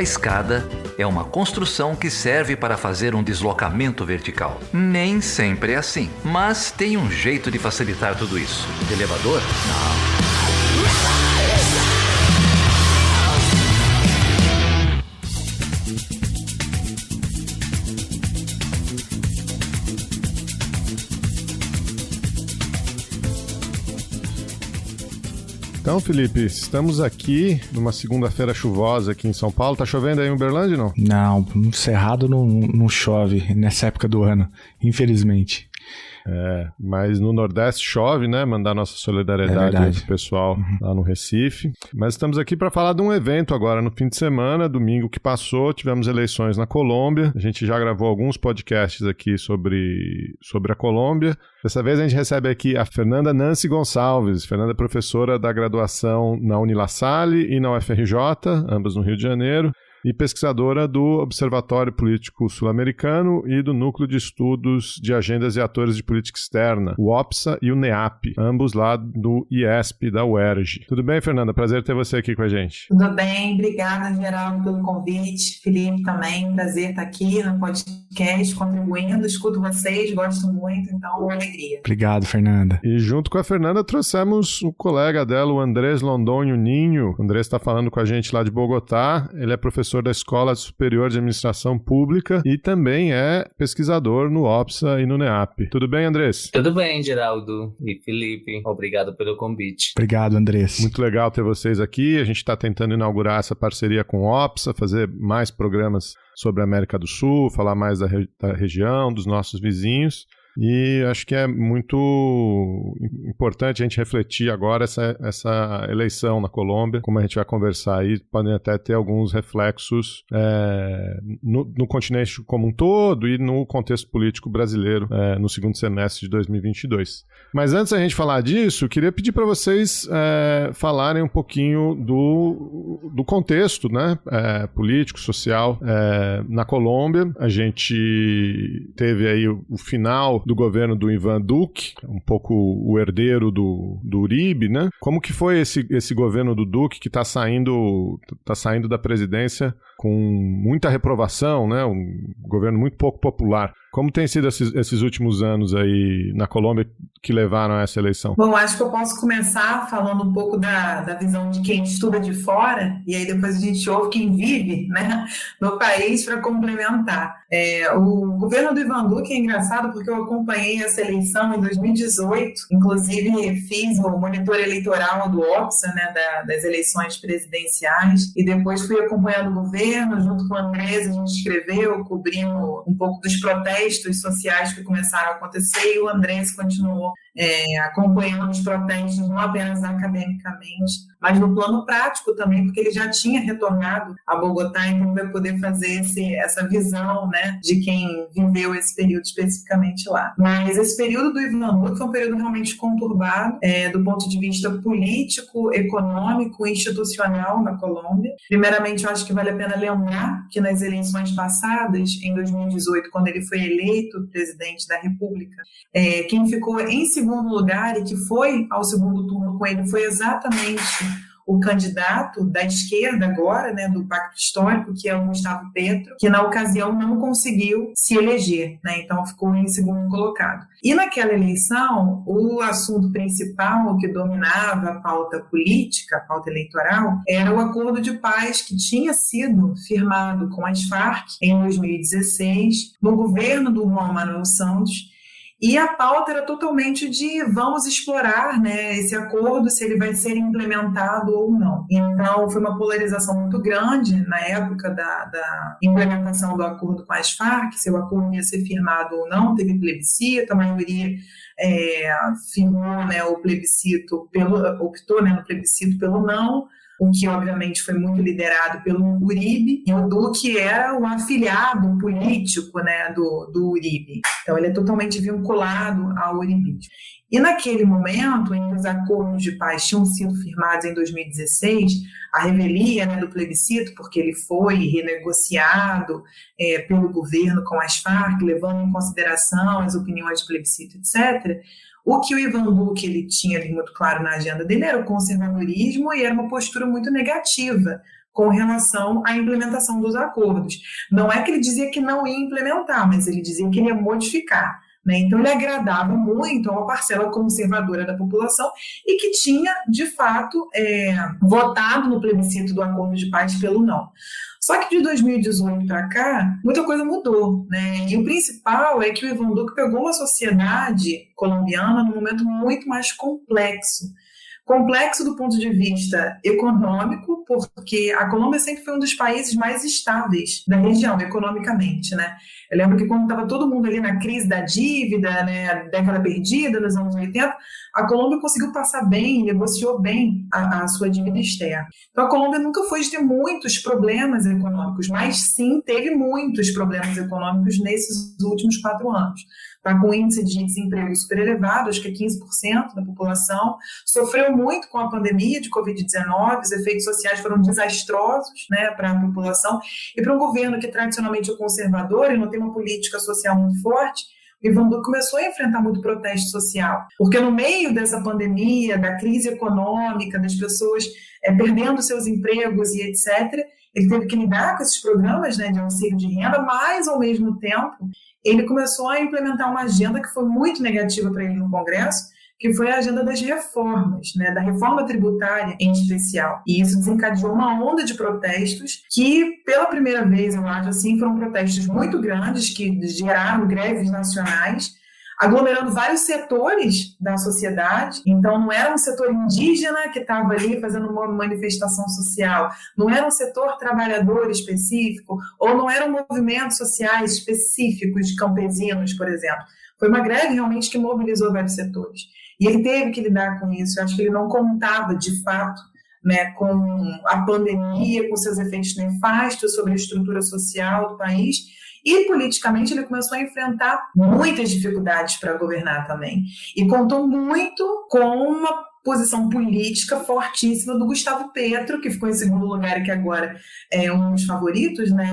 A escada é uma construção que serve para fazer um deslocamento vertical. Nem sempre é assim, mas tem um jeito de facilitar tudo isso. Elevador? Não. Então, Felipe, estamos aqui numa segunda-feira chuvosa aqui em São Paulo. Tá chovendo aí em Uberlândia, não? Não, no Cerrado não chove nessa época do ano, infelizmente. Mas no Nordeste chove, né? Mandar nossa solidariedade aí pro pessoal lá no Recife. Mas estamos aqui para falar de um evento agora no fim de semana, domingo que passou, tivemos eleições na Colômbia. A gente já gravou alguns podcasts aqui sobre a Colômbia. Dessa vez a gente recebe aqui a Fernanda Nancy Gonçalves. Fernanda é professora da graduação na Unilassalle e na UFRJ, ambas no Rio de Janeiro, e pesquisadora do Observatório Político Sul-Americano e do Núcleo de Estudos de Agendas e Atores de Política Externa, o OPSA e o NEAP, ambos lá do IESP da UERJ. Tudo bem, Fernanda? Prazer ter você aqui com a gente. Tudo bem, obrigada, Geraldo, pelo convite. Felipe também, prazer estar aqui no podcast, contribuindo, escuto vocês, gosto muito, então, uma alegria. Obrigado, Fernanda. E junto com a Fernanda trouxemos o colega dela, o Andrés Londonho Ninho. O Andrés está falando com a gente lá de Bogotá. Ele é professor da Escola Superior de Administração Pública e também é pesquisador no OPSA e no NEAP. Tudo bem, Andrés? Tudo bem, Geraldo e Felipe. Obrigado pelo convite. Obrigado, Andrés. Muito legal ter vocês aqui. A gente está tentando inaugurar essa parceria com o OPSA, fazer mais programas sobre a América do Sul, falar mais da região, dos nossos vizinhos. E acho que é muito importante a gente refletir agora essa eleição na Colômbia, como a gente vai conversar aí, podem até ter alguns reflexos no continente como um todo e no contexto político brasileiro no segundo semestre de 2022. Mas antes da gente falar disso, eu queria pedir para vocês falarem um pouquinho do contexto, né, político, social na Colômbia. A gente teve aí o final do governo do Iván Duque, um pouco o herdeiro do Uribe, né? Como que foi esse governo do Duque que está saindo da presidência com muita reprovação, né? Um governo muito pouco popular. Como tem sido esses últimos anos aí na Colômbia que levaram a essa eleição? Bom, acho que eu posso começar falando um pouco da visão de quem estuda de fora, e aí depois a gente ouve quem vive, né, no país para complementar. O governo do Iván Duque é engraçado porque eu acompanhei essa eleição em 2018, inclusive fiz o monitor eleitoral do OPSA, né, das eleições presidenciais, e depois fui acompanhando o governo, junto com o Andrés, a gente escreveu, cobrindo um pouco dos protestos sociais que começaram a acontecer, e o Andrés continuou acompanhando os protestos, não apenas academicamente, mas no plano prático também, porque ele já tinha retornado a Bogotá, então vai poder fazer essa visão, né, de quem viveu esse período especificamente lá. Mas esse período do Iván Duque foi um período realmente conturbado, do ponto de vista político, econômico e institucional na Colômbia. Primeiramente, eu acho que vale a pena lembrar que nas eleições passadas, em 2018, quando ele foi eleito presidente da República, quem ficou em segundo lugar e que foi ao segundo turno com ele foi exatamente o candidato da esquerda agora, né, do Pacto Histórico, que é o Gustavo Petro, que na ocasião não conseguiu se eleger, né, então ficou em segundo colocado. E naquela eleição, o assunto principal que dominava a pauta política, a pauta eleitoral, era o acordo de paz que tinha sido firmado com as Farc em 2016, no governo do Juan Manuel Santos. E a pauta era totalmente de vamos explorar, né, esse acordo, se ele vai ser implementado ou não. Então, foi uma polarização muito grande na época da implementação do acordo com as Farc, se o acordo ia ser firmado ou não, teve plebiscito, a maioria firmou, né, o plebiscito, optou, né, no plebiscito pelo não, o que obviamente foi muito liderado pelo Uribe, e o Duque era o afiliado político, né, do Uribe. Então ele é totalmente vinculado ao uribismo. E naquele momento em que os acordos de paz tinham sido firmados em 2016, a revelia, né, do plebiscito, porque ele foi renegociado pelo governo com as Farc, levando em consideração as opiniões do plebiscito, etc., o que o Iván Duque ele tinha ali muito claro na agenda dele era o conservadorismo e era uma postura muito negativa com relação à implementação dos acordos. Não é que ele dizia que não ia implementar, mas ele dizia que ele ia modificar, né? Então ele agradava muito a uma parcela conservadora da população e que tinha, de fato, votado no plebiscito do Acordo de Paz pelo não. Só que de 2018 para cá, muita coisa mudou, né? E o principal é que o Ivan Duque pegou uma sociedade colombiana num momento muito mais complexo. Complexo do ponto de vista econômico, porque a Colômbia sempre foi um dos países mais estáveis da região, economicamente, né? Eu lembro que quando estava todo mundo ali na crise da dívida, né, década perdida, nos anos 80, a Colômbia conseguiu passar bem, negociou bem a sua dívida externa. Então a Colômbia nunca foi de ter muitos problemas econômicos, mas sim teve muitos problemas econômicos nesses últimos 4 anos. Está com um índice de desemprego super elevado, acho que é 15% da população, sofreu muito com a pandemia de Covid-19, os efeitos sociais foram desastrosos, né, para a população, e para um governo que tradicionalmente é conservador e não tem uma política social muito forte, o Ivan Duque começou a enfrentar muito protesto social, porque no meio dessa pandemia, da crise econômica, das pessoas perdendo seus empregos e etc., ele teve que lidar com esses programas, né, de auxílio de renda, mas, ao mesmo tempo, ele começou a implementar uma agenda que foi muito negativa para ele no Congresso, que foi a agenda das reformas, né, da reforma tributária em especial. E isso desencadeou uma onda de protestos que, pela primeira vez, eu acho assim, foram protestos muito grandes que geraram greves nacionais, aglomerando vários setores da sociedade. Então, não era um setor indígena que estava ali fazendo uma manifestação social, não era um setor trabalhador específico, ou não eram movimentos sociais específicos de campesinos, por exemplo. Foi uma greve realmente que mobilizou vários setores. E ele teve que lidar com isso. Eu acho que ele não contava, de fato, né, com a pandemia, com seus efeitos nefastos sobre a estrutura social do país. E, politicamente, ele começou a enfrentar muitas dificuldades para governar também. E contou muito com uma posição política fortíssima do Gustavo Petro, que ficou em segundo lugar e que agora é um dos favoritos, né,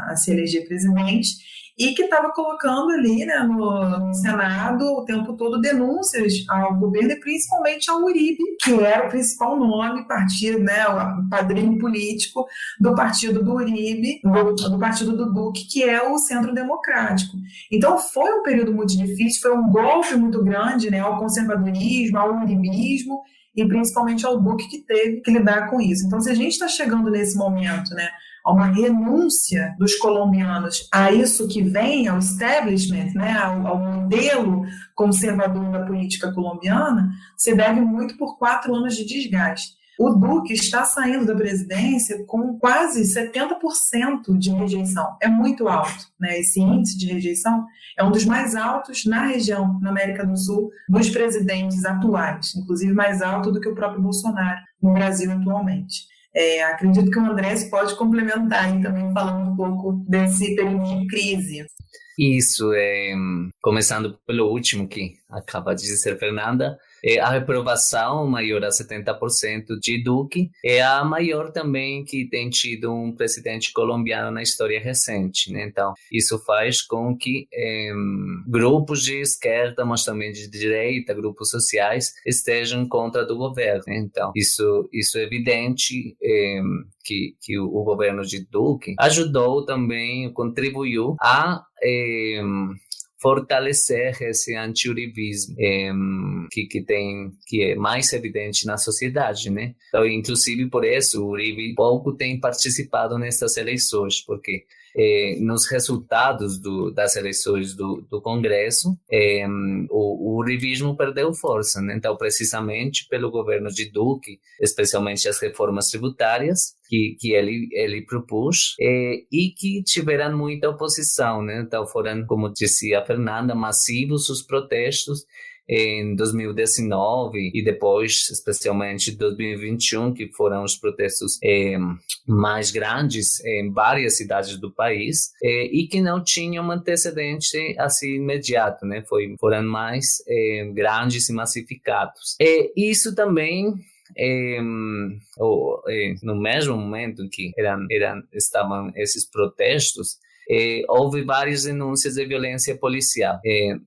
a se eleger presidente, e que estava colocando ali, né, no Senado o tempo todo denúncias ao governo e principalmente ao Uribe, que era o principal nome, partido, né, o padrinho político do partido do Uribe, do partido do Duque, que é o Centro Democrático. Então foi um período muito difícil, foi um golpe muito grande, né, ao conservadorismo, ao uribismo e principalmente ao Duque, que teve que lidar com isso. Então, se a gente está chegando nesse momento, né, a uma renúncia dos colombianos a isso que vem, ao establishment, né, ao modelo conservador da política colombiana, se deve muito por 4 anos de desgaste. O Duque está saindo da presidência com quase 70% de rejeição. É muito alto, né? Esse índice de rejeição é um dos mais altos na região, na América do Sul, dos presidentes atuais, inclusive mais alto do que o próprio Bolsonaro no Brasil atualmente. Acredito que o Andrés pode complementar aí também, falando um pouco desse período de crise. Isso, começando pelo último que acaba de dizer Fernanda, a reprovação maior a 70% de Duque é a maior também que tem tido um presidente colombiano na história recente, né? Então, isso faz com que grupos de esquerda, mas também de direita, grupos sociais, estejam contra do governo. Então, isso é evidente que o governo de Duque ajudou também, contribuiu a fortalecer esse anti-uribismo que é mais evidente na sociedade, né? Então, inclusive por isso, o Uribe pouco tem participado nessas eleições, porque nos resultados das eleições do Congresso, o uribismo perdeu força, né? Então, precisamente pelo governo de Duque, especialmente as reformas tributárias que ele propôs, e que tiveram muita oposição, né? Então, foram, como dizia a Fernanda, massivos os protestos em 2019 e depois, especialmente em 2021, que foram os protestos mais grandes em várias cidades do país, e que não tinham um antecedente assim imediato, né? Foram mais grandes e massificados. Isso também no mesmo momento que estavam esses protestos, houve várias denúncias de violência policial.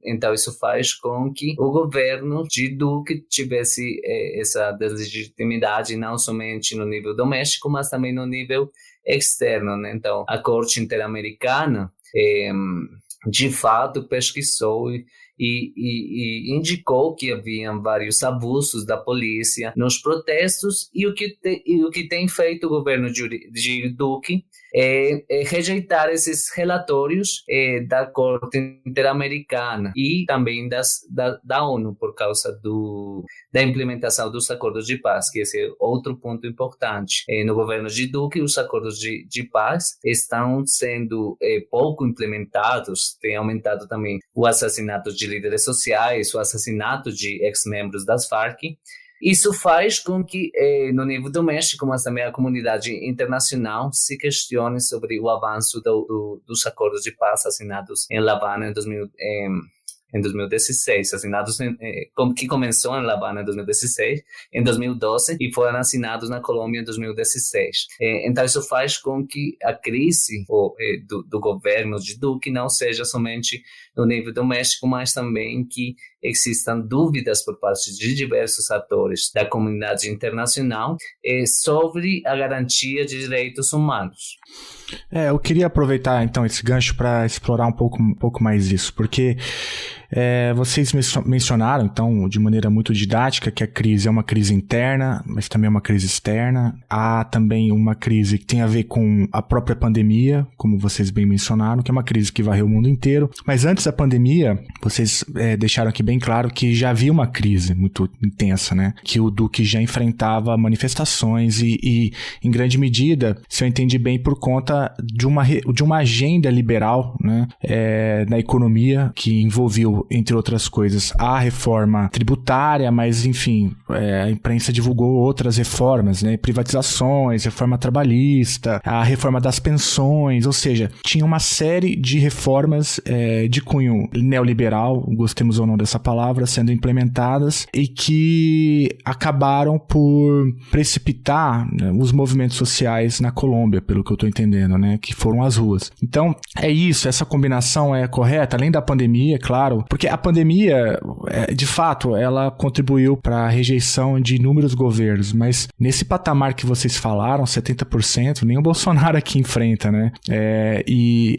Então, isso faz com que o governo de Duque tivesse essa deslegitimidade não somente no nível doméstico, mas também no nível externo, né? Então, a Corte Interamericana, de fato, pesquisou e indicou que haviam vários abusos da polícia nos protestos, e o que tem feito o governo de Duque é rejeitar esses relatórios da Corte Interamericana e também da ONU, por causa da implementação dos acordos de paz, que esse é outro ponto importante. No governo de Duque, os acordos de paz estão sendo pouco implementados, tem aumentado também o assassinato de líderes sociais, o assassinato de ex-membros das Farc. Isso faz com que, no nível doméstico, mas também a comunidade internacional, se questione sobre o avanço dos acordos de paz assinados em La Habana em 2016, assinados que começou em La Habana em 2016, em 2012, e foram assinados na Colômbia em 2016. Então, isso faz com que a crise do governo de Duque não seja somente no nível doméstico, mas também que existam dúvidas por parte de diversos atores da comunidade internacional sobre a garantia de direitos humanos. Eu queria aproveitar então esse gancho para explorar um pouco mais isso, porque vocês mencionaram então de maneira muito didática que a crise é uma crise interna, mas também é uma crise externa. Há também uma crise que tem a ver com a própria pandemia, como vocês bem mencionaram, que é uma crise que varreu o mundo inteiro. Mas antes da pandemia, vocês deixaram aqui bem claro que já havia uma crise muito intensa, né? Que o Duque já enfrentava manifestações e em grande medida, se eu entendi bem, por conta de uma agenda liberal, né? Na economia, que envolveu, entre outras coisas, a reforma tributária, mas enfim, a imprensa divulgou outras reformas, né? Privatizações, reforma trabalhista, a reforma das pensões, ou seja, tinha uma série de reformas de cunho neoliberal, gostemos ou não dessa palavra, sendo implementadas e que acabaram por precipitar, né, os movimentos sociais na Colômbia, pelo que eu estou entendendo, né, que foram às ruas. Então, é isso, essa combinação é correta, além da pandemia, claro, porque a pandemia, de fato, ela contribuiu para a rejeição de inúmeros governos, mas nesse patamar que vocês falaram, 70%, nem o Bolsonaro aqui enfrenta, né?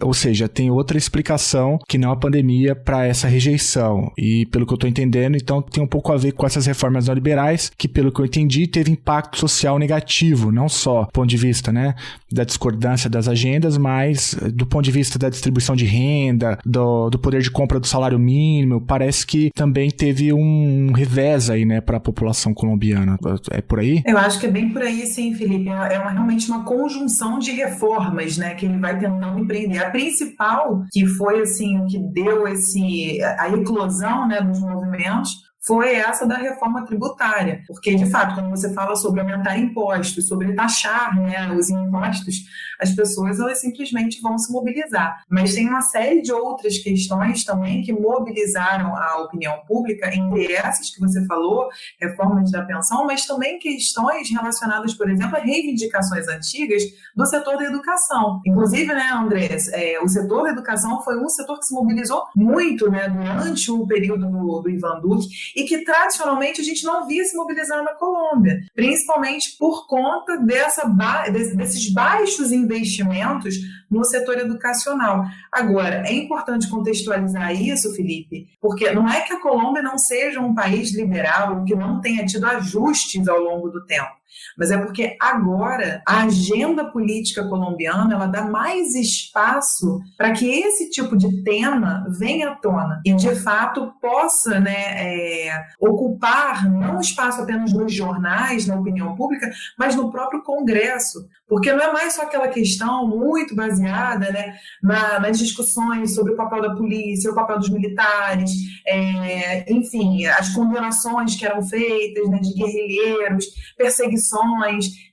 Ou seja, tem outra explicação que não a pandemia para essa rejeição. E pelo que eu estou entendendo, então tem um pouco a ver com essas reformas neoliberais, que pelo que eu entendi, teve impacto social negativo, não só do ponto de vista, né, da discordância das agendas, mas do ponto de vista da distribuição de renda, do poder de compra do salário mínimo. Parece que também teve um revés aí, né, para a população colombiana. É por aí? Eu acho que é bem por aí, sim, Felipe. Realmente uma conjunção de reformas, né, que ele vai tentando empreender. A principal, que foi assim, o que deu a eclosão, né, dos movimentos, foi essa da reforma tributária, porque, de fato, quando você fala sobre aumentar impostos, sobre taxar, né, os impostos, as pessoas, elas simplesmente vão se mobilizar. Mas tem uma série de outras questões também que mobilizaram a opinião pública, entre essas que você falou, reformas da pensão, mas também questões relacionadas, por exemplo, a reivindicações antigas do setor da educação. Inclusive, né, Andrés, o setor da educação foi um setor que se mobilizou muito, né, durante o período do Ivan Duque, e que tradicionalmente a gente não via se mobilizar na Colômbia, principalmente por conta desses baixos investimentos no setor educacional. Agora, é importante contextualizar isso, Felipe, porque não é que a Colômbia não seja um país liberal, que não tenha tido ajustes ao longo do tempo, mas é porque agora a agenda política colombiana, ela dá mais espaço para que esse tipo de tema venha à tona e, de fato, possa, né, ocupar não espaço apenas nos jornais, na opinião pública, mas no próprio Congresso. Porque não é mais só aquela questão muito baseada, né, nas discussões sobre o papel da polícia, o papel dos militares, enfim, as condenações que eram feitas, né, de guerrilheiros, perseguições,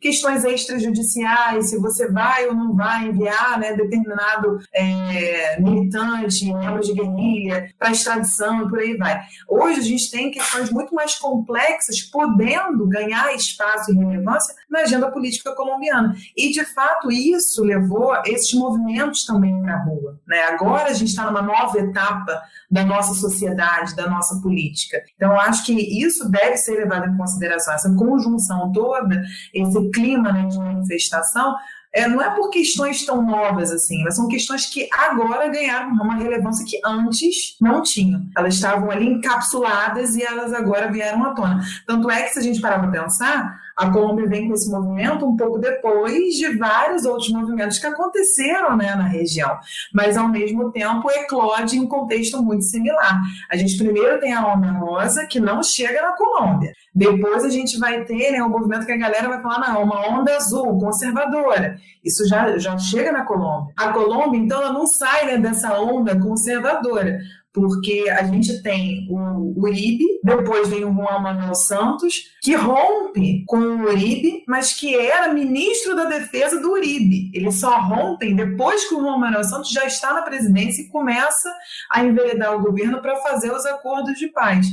questões extrajudiciais, se você vai ou não vai enviar, né, determinado militante, membro de guerrilha, para extradição e por aí vai. Hoje a gente tem questões muito mais complexas podendo ganhar espaço e relevância na agenda política colombiana. E, de fato, isso levou esses esses movimentos também para a rua, né? Agora a gente está numa nova etapa da nossa sociedade, da nossa política. Então, eu acho que isso deve ser levado em consideração, essa conjunção toda, esse clima, né, de manifestação. Não é por questões tão novas assim, mas são questões que agora ganharam uma relevância que antes não tinham. Elas estavam ali encapsuladas e elas agora vieram à tona. Tanto é que, se a gente parar para pensar, a Colômbia vem com esse movimento um pouco depois de vários outros movimentos que aconteceram, né, na região, mas ao mesmo tempo eclode em um contexto muito similar. A gente primeiro tem a Onda Rosa, que não chega na Colômbia. Depois a gente vai ter, né, um movimento que a galera vai falar, não, uma Onda Azul, conservadora. Isso já chega na Colômbia. A Colômbia, então, ela não sai, né, dessa onda conservadora, porque a gente tem o Uribe, depois vem o Juan Manuel Santos, que rompe com o Uribe, mas que era ministro da defesa do Uribe. Eles só rompem depois que o Juan Manuel Santos já está na presidência e começa a enveredar o governo para fazer os acordos de paz.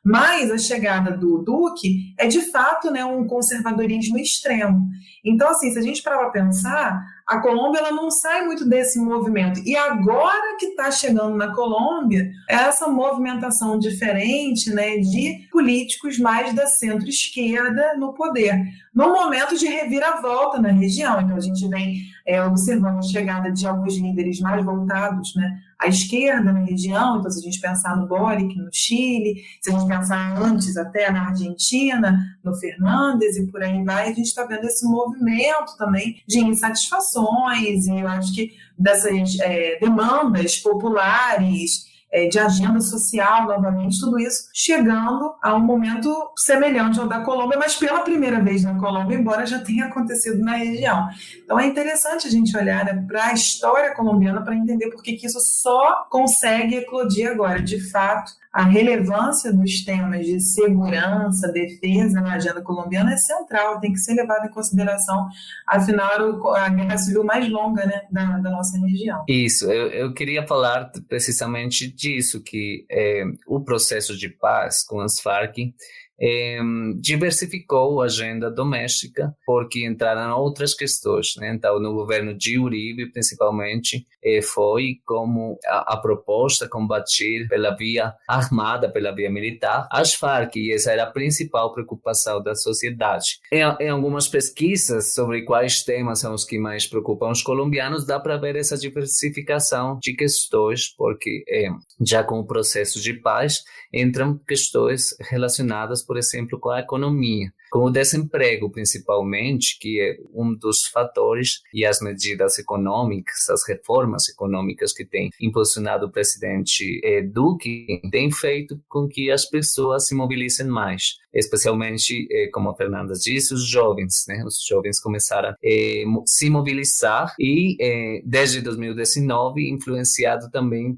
Mas a chegada do Duque é, de fato, né, um conservadorismo extremo. Então, assim, se a gente parar para pensar, a Colômbia ela não sai muito desse movimento. E agora que está chegando na Colômbia, essa movimentação diferente, né, de políticos mais da centro-esquerda no poder, no momento de reviravolta na região. Então, a gente vem observando a chegada de alguns líderes mais voltados, né, à esquerda na região. Então, se a gente pensar no Boric, no Chile, se a gente pensar antes até na Argentina, no Fernandes e por aí vai, a gente está vendo esse movimento também de insatisfações e eu acho que dessas demandas populares, de agenda social, novamente, tudo isso chegando a um momento semelhante ao da Colômbia, mas pela primeira vez na Colômbia, embora já tenha acontecido na região. Então é interessante a gente olhar, né, para a história colombiana para entender por que isso só consegue eclodir agora. De fato, a relevância dos temas de segurança, defesa na agenda colombiana é central, tem que ser levada em consideração, afinal, a guerra civil mais longa, né, da nossa região. Isso, eu queria falar precisamente disso, que o processo de paz com as Farc diversificou a agenda doméstica, porque entraram outras questões, né? Então, no governo de Uribe, principalmente, foi como a proposta combater pela via armada, pela via militar, as Farc, e essa era a principal preocupação da sociedade. Em algumas pesquisas sobre quais temas são os que mais preocupam os colombianos, dá para ver essa diversificação de questões, porque já com o processo de paz entram questões relacionadas, por exemplo, com a economia, com o desemprego principalmente, que é um dos fatores, e as medidas econômicas, as reformas econômicas que tem impulsionado o presidente Duque, tem feito com que as pessoas se mobilizem mais, especialmente, como a Fernanda disse, os jovens, né? Os jovens começaram a se mobilizar e, desde 2019, influenciado também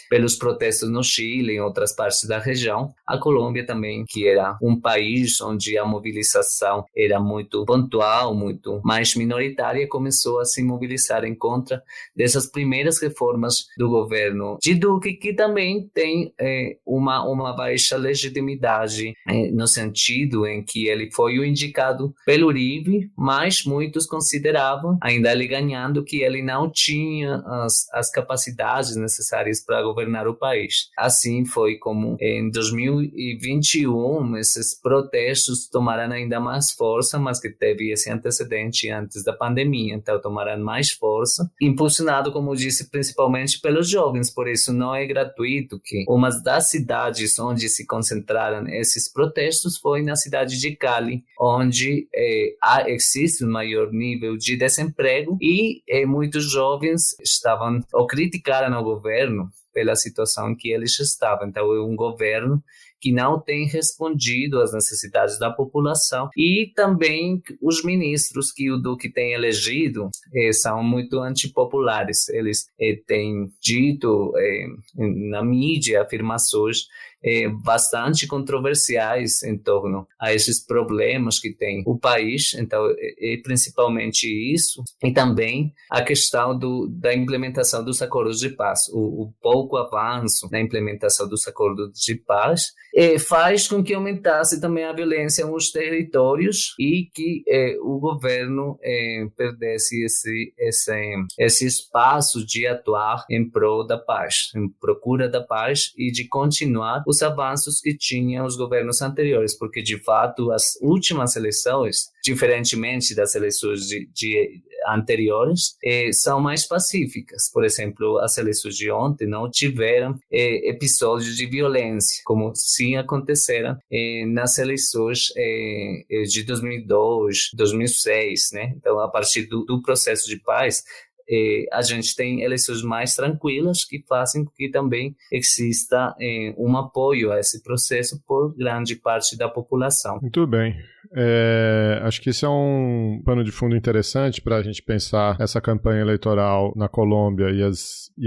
pelos protestos no Chile e em outras partes da região, a Colômbia também, que era um país onde a mobilização era muito pontual, muito mais minoritária, começou a se mobilizar em contra dessas primeiras reformas do governo de Duque, que também tem uma baixa legitimidade, no sentido em que ele foi o indicado pelo Uribe, mas muitos consideravam, ainda ele ganhando, que ele não tinha as capacidades necessárias para governar o país. Assim foi como em 2021 esses protestos tomaram ainda mais força, mas que teve esse antecedente antes da pandemia, então tomaram mais força, impulsionado, como disse, principalmente pelos jovens. Por isso não é gratuito que uma das cidades onde se concentraram esses protestos foi na cidade de Cali, onde existe um maior nível de desemprego e muitos jovens estavam ou criticaram o governo pela situação em que eles estavam. Então é um governo que não tem respondido às necessidades da população, e também os ministros que o Duque tem elegido são muito antipopulares. Eles têm dito na mídia afirmações bastante controversiais em torno a esses problemas que tem o país. Então, é principalmente isso, e também a questão da implementação dos acordos de paz. O pouco avanço na implementação dos acordos de paz faz com que aumentasse também a violência nos territórios e que o governo perdesse esse espaço de atuar em prol da paz, em procura da paz e de continuar os avanços que tinham os governos anteriores, porque de fato as últimas eleições, diferentemente das eleições anteriores, são mais pacíficas. Por exemplo, as eleições de ontem não tiveram episódios de violência, como sim aconteceram nas eleições de 2002, 2006, né? Então, a partir do processo de paz, a gente tem eleições mais tranquilas que fazem com que também exista um apoio a esse processo por grande parte da população. Muito bem. Acho que esse é um pano de fundo interessante para a gente pensar essa campanha eleitoral na Colômbia e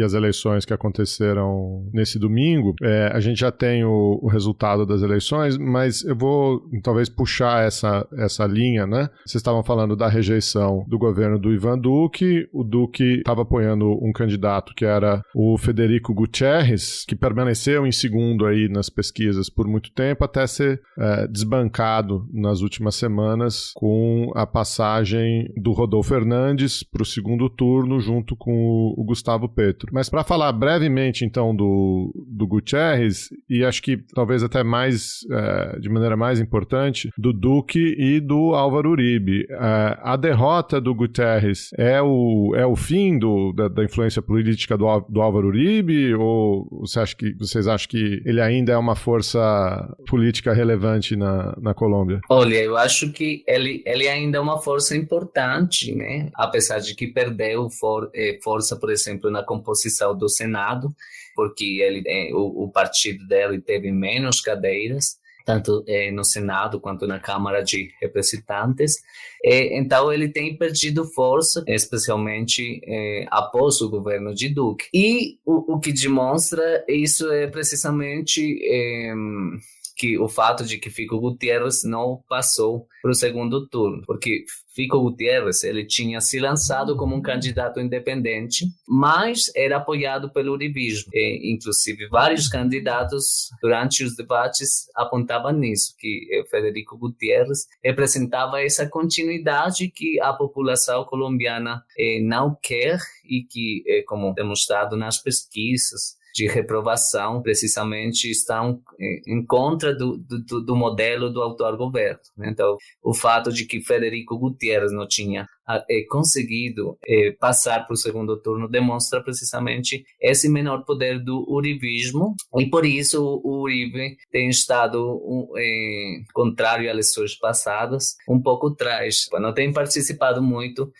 as eleições que aconteceram nesse domingo. A gente já tem o resultado das eleições, mas eu vou talvez puxar essa linha, né? Vocês estavam falando da rejeição do governo do Ivan Duque. O Duque estava apoiando um candidato que era o Federico Gutiérrez, que permaneceu em segundo aí nas pesquisas por muito tempo, até ser desbancado nas últimas semanas com a passagem do Rodolfo Hernandes para o segundo turno junto com o Gustavo Petro. Mas para falar brevemente então do Gutiérrez, e acho que talvez até mais de maneira mais importante, do Duque e do Álvaro Uribe, a derrota do Gutiérrez é o fim da influência política do Álvaro Uribe, ou vocês acham que ele ainda é uma força política relevante na Colômbia? Olha, eu acho que ele ainda é uma força importante, né? Apesar de que perdeu força, por exemplo, na composição do Senado, porque o partido dele teve menos cadeiras, tanto no Senado quanto na Câmara de Representantes. Então, ele tem perdido força, especialmente após o governo de Duque. E o que demonstra isso é precisamente que o fato de que Fico Gutiérrez não passou para o segundo turno, porque Fico Gutiérrez ele tinha se lançado como um candidato independente, mas era apoiado pelo uribismo. Inclusive, vários candidatos, durante os debates, apontavam nisso, que Federico Gutiérrez representava essa continuidade que a população colombiana não quer e que, como demonstrado nas pesquisas de reprovação, precisamente estão em contra do modelo do atual governo. Então, o fato de que Federico Gutiérrez não tinha conseguido passar para o segundo turno demonstra precisamente esse menor poder do uribismo, e por isso o Uribe tem estado contrário às eleições passadas, um pouco atrás. Não tem participado muito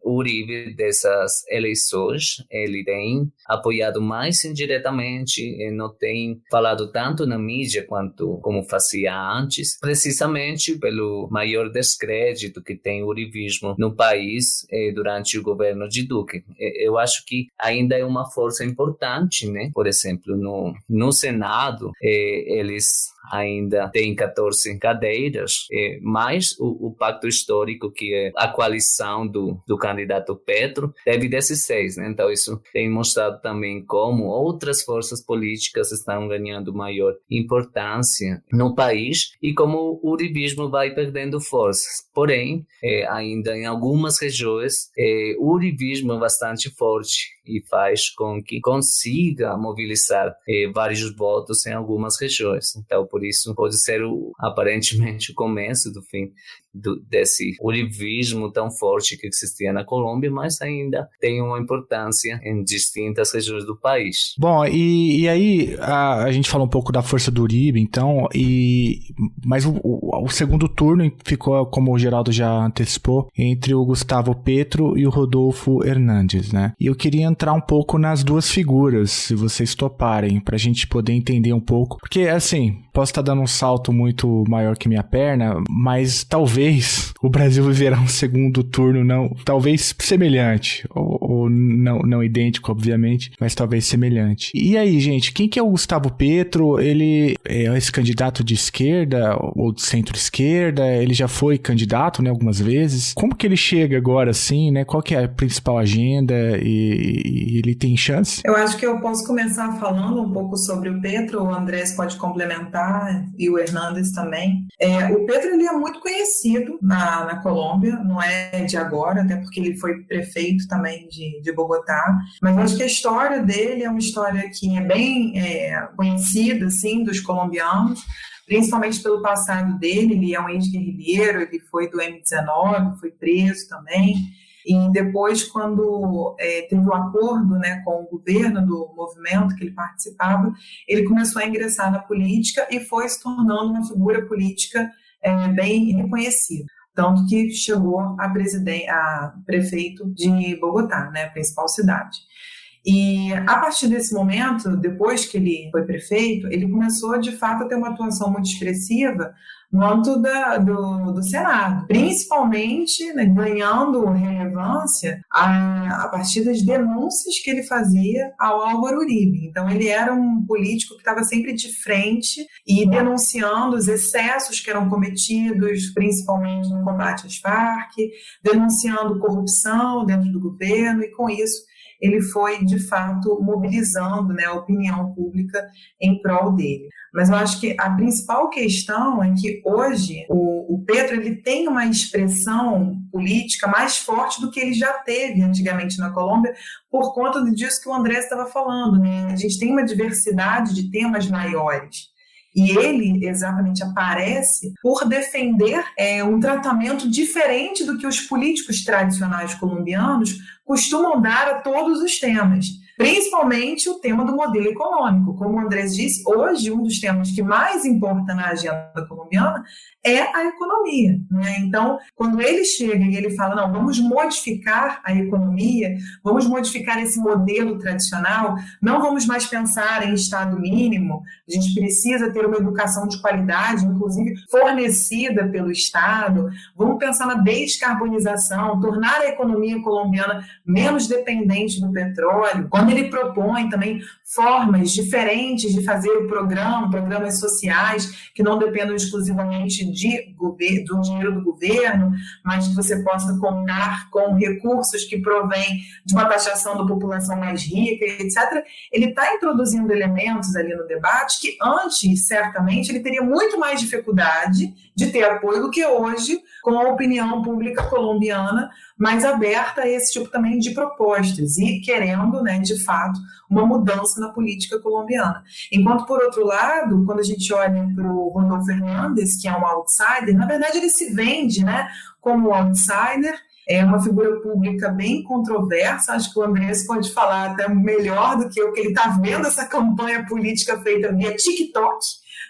o Uribe dessas eleições, ele tem apoiado mais indiretamente, não tem falado tanto na mídia como fazia antes, precisamente pelo maior descrédito que tem o uribismo no país durante o governo de Duque. Eu acho que ainda é uma força importante, né? Por exemplo, no Senado, eles ainda têm 14 cadeiras, mas o pacto histórico, que é a coalição do candidato Petro, teve 16, né? Então, isso tem mostrado também como outras forças políticas estão ganhando maior importância no país e como o uribismo vai perdendo forças. Porém, ainda em algumas regiões, o uribismo é bastante forte e faz com que consiga mobilizar vários votos em algumas regiões. Então, por isso, pode ser aparentemente o começo do fim desse uribismo tão forte que existia na Colômbia, mas ainda tem uma importância em distintas regiões do país. Bom, e aí a gente falou um pouco da força do Uribe, então, mas o segundo turno ficou, como o Geraldo já antecipou, entre o Gustavo Petro e o Rodolfo Hernandes, né? E eu queria entrar um pouco nas duas figuras, se vocês toparem, pra gente poder entender um pouco, porque, assim, posso estar dando um salto muito maior que minha perna, mas talvez o Brasil viverá um segundo turno, não, talvez semelhante, ou não idêntico, obviamente, mas talvez semelhante. E aí, gente, quem que é o Gustavo Petro? Ele é esse candidato de esquerda ou de centro-esquerda? Ele já foi candidato, né, algumas vezes. Como que ele chega agora, assim, né? Qual que é a principal agenda e ele tem chance? Eu acho que eu posso começar falando um pouco sobre o Petro, o Andrés pode complementar e o Hernandes também. O Petro, ele é muito conhecido na Colômbia, não é de agora, até porque ele foi prefeito também de Bogotá, mas eu acho que a história dele é uma história que é bem conhecida, assim, dos colombianos, principalmente pelo passado dele. Ele é um ex-guerrilheiro, ele foi do M19, foi preso também, e depois, quando teve o acordo, né, com o governo do movimento que ele participava, ele começou a ingressar na política e foi se tornando uma figura política bem reconhecida. Tanto que chegou a prefeito de Bogotá, né, a principal cidade. E a partir desse momento, depois que ele foi prefeito, ele começou de fato a ter uma atuação muito expressiva no âmbito do Senado, principalmente, né, ganhando relevância a partir das denúncias que ele fazia ao Álvaro Uribe. Então ele era um político que estava sempre de frente e denunciando os excessos que eram cometidos, principalmente no combate às Farc, denunciando corrupção dentro do governo, e com isso ele foi, de fato, mobilizando, né, a opinião pública em prol dele. Mas eu acho que a principal questão é que hoje o Petro, ele tem uma expressão política mais forte do que ele já teve antigamente na Colômbia, por conta disso que o André estava falando, né? A gente tem uma diversidade de temas maiores. E ele exatamente aparece por defender um tratamento diferente do que os políticos tradicionais colombianos costumam dar a todos os temas, principalmente o tema do modelo econômico. Como o Andrés disse, hoje um dos temas que mais importa na agenda colombiana é a economia, né? Então, quando ele chega e ele fala, não, vamos modificar a economia, vamos modificar esse modelo tradicional, não vamos mais pensar em Estado mínimo, a gente precisa ter uma educação de qualidade, inclusive fornecida pelo Estado, vamos pensar na descarbonização, tornar a economia colombiana menos dependente do petróleo. Quando ele propõe também formas diferentes de fazer o programas sociais que não dependam exclusivamente do dinheiro do governo, mas que você possa contar com recursos que provêm de uma taxação da população mais rica, etc. Ele está introduzindo elementos ali no debate que antes, certamente, ele teria muito mais dificuldade de ter apoio do que hoje, com a opinião pública colombiana mais aberta a esse tipo também de propostas e querendo, né, de fato, uma mudança na política colombiana. Enquanto, por outro lado, quando a gente olha para o Rodolfo Hernandes, que é um outsider, na verdade ele se vende, né, como outsider, é uma figura pública bem controversa. Acho que o Andrés pode falar até melhor do que eu, que ele está vendo essa campanha política feita via TikTok,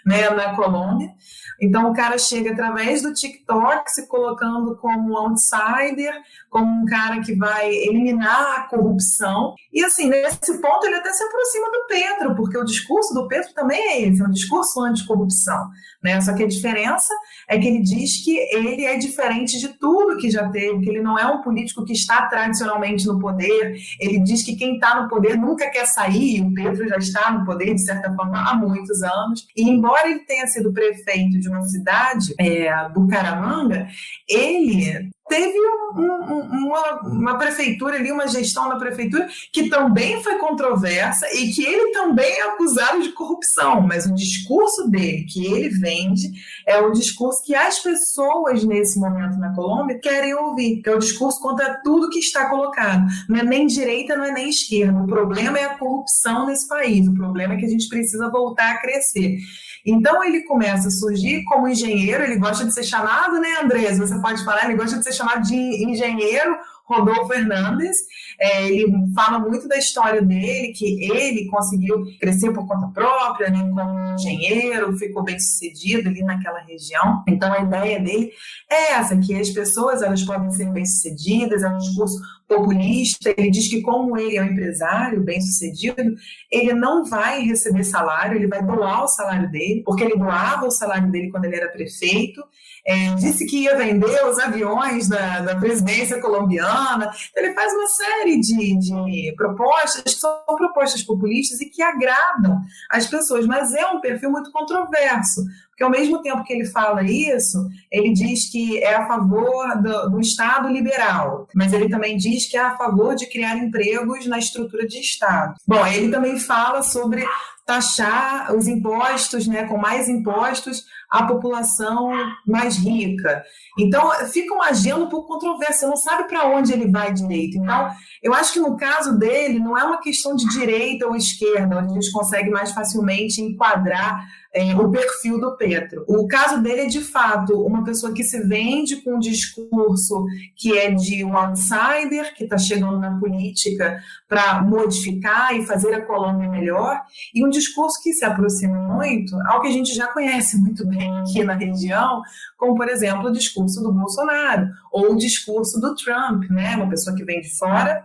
né, na Colômbia. Então o cara chega através do TikTok se colocando como um outsider, como um cara que vai eliminar a corrupção. E assim, nesse ponto ele até se aproxima do Petro, porque o discurso do Petro também é esse, é um discurso anticorrupção, né? Só que a diferença é que ele diz que ele é diferente de tudo que já teve, que ele não é um político que está tradicionalmente no poder. Ele diz que quem está no poder nunca quer sair, e o Petro já está no poder, de certa forma, há muitos anos. E embora ele tenha sido prefeito de uma cidade, Bucaramanga, ele teve uma prefeitura ali, uma gestão na prefeitura que também foi controversa e que ele também é acusado de corrupção, mas o discurso dele, que ele vende, é o discurso que as pessoas nesse momento na Colômbia querem ouvir, que é o discurso contra tudo que está colocado. Não é nem direita, não é nem esquerda. O problema é a corrupção nesse país, o problema é que a gente precisa voltar a crescer. Então ele começa a surgir como engenheiro, ele gosta de ser chamado, né, Andrés? Você pode falar, ele gosta de ser chamado de engenheiro Rodolfo Hernandes. Ele fala muito da história dele, que ele conseguiu crescer por conta própria, né, como engenheiro, ficou bem sucedido ali naquela região. Então a ideia dele é essa, que as pessoas elas podem ser bem sucedidas, é um discurso populista. Ele diz que como ele é um empresário bem sucedido, ele não vai receber salário, ele vai doar o salário dele, porque ele doava o salário dele quando ele era prefeito. Disse que ia vender os aviões da presidência colombiana. Então, ele faz uma série de propostas que são propostas populistas e que agradam as pessoas, mas é um perfil muito controverso, porque ao mesmo tempo que ele fala isso, ele diz que é a favor do Estado liberal, mas ele também diz que é a favor de criar empregos na estrutura de Estado. Bom, ele também fala sobre taxar os impostos, né, com mais impostos, a população mais rica. Então, fica uma agenda um pouco controversa, você não sabe para onde ele vai direito. Então, eu acho que no caso dele, não é uma questão de direita ou esquerda, onde a gente consegue mais facilmente enquadrar o perfil do Petro. O caso dele é, de fato, uma pessoa que se vende com um discurso que é de um outsider, que está chegando na política para modificar e fazer a Colômbia melhor, e um discurso que se aproxima muito ao que a gente já conhece muito bem aqui na região, como, por exemplo, o discurso do Bolsonaro, ou o discurso do Trump, né? Uma pessoa que vem de fora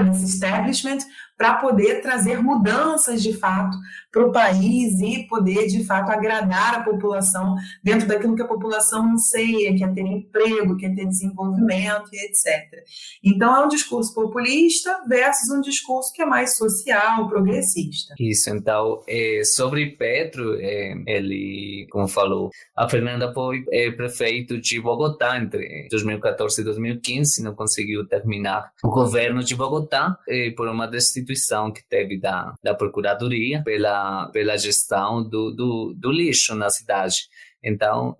desse establishment, para poder trazer mudanças de fato para o país e poder de fato agradar a população dentro daquilo que a população anseia, que é ter emprego, que é ter desenvolvimento e etc. Então é um discurso populista versus um discurso que é mais social, progressista. Isso, então, sobre Petro, ele, como falou, a Fernanda foi prefeito de Bogotá entre 2014 e 2015, não conseguiu terminar o governo de Bogotá por uma destituição que teve da Procuradoria pela gestão do lixo na cidade. Então,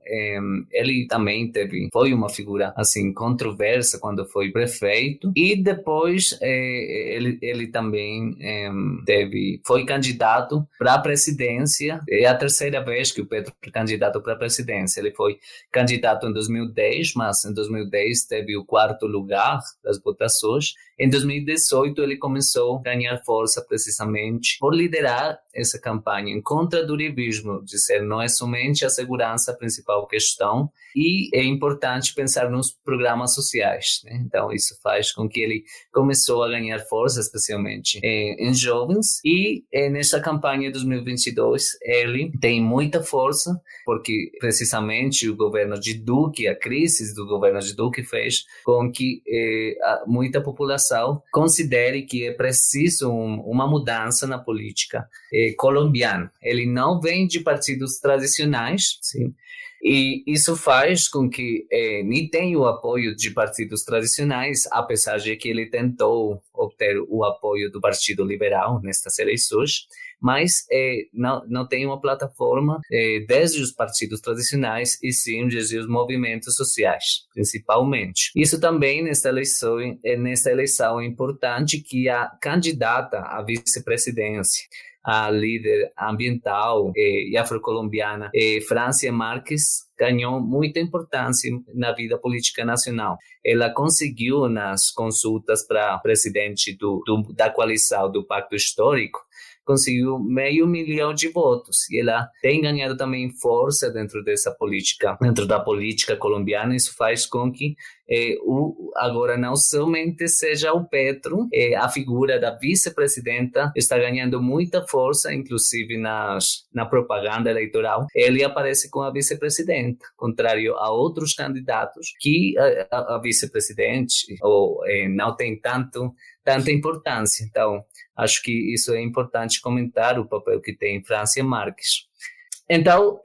ele também foi uma figura assim controversa quando foi prefeito, e depois ele também foi candidato para a presidência. É a terceira vez que o Petro é candidato para a presidência. Ele foi candidato em 2010, mas em 2010 teve o 4º lugar das votações. Em 2018 ele começou a ganhar força precisamente por liderar essa campanha em contra do urivismo, dizer não é somente a segurança a principal questão, e é importante pensar nos programas sociais, né? Então isso faz com que ele começou a ganhar força, especialmente em jovens, e nessa campanha de 2022 ele tem muita força, porque precisamente o governo de Duque, a crise do governo de Duque fez com que muita população considere que é preciso uma mudança na política colombiana. Ele não vem de partidos tradicionais, sim, e isso faz com que nem tenha o apoio de partidos tradicionais, apesar de que ele tentou obter o apoio do Partido Liberal nestas eleições, mas não tem uma plataforma desde os partidos tradicionais, e sim desde os movimentos sociais, principalmente. Isso também nesta eleição é importante que a candidata à vice-presidência, a líder ambiental e afrocolombiana, Francia Márquez, ganhou muita importância na vida política nacional. Ela conseguiu nas consultas para presidente da coalizão do Pacto Histórico, conseguiu 500.000 de votos, e ela tem ganhado também força dentro da política colombiana. Isso faz com que agora não somente seja o Petro, a figura da vice-presidenta está ganhando muita força, inclusive na propaganda eleitoral. Ele aparece com a vice-presidenta, contrário a outros candidatos que a vice-presidente não tem tanta importância. Então, acho que isso é importante comentar, o papel que tem Francia Márquez. Então,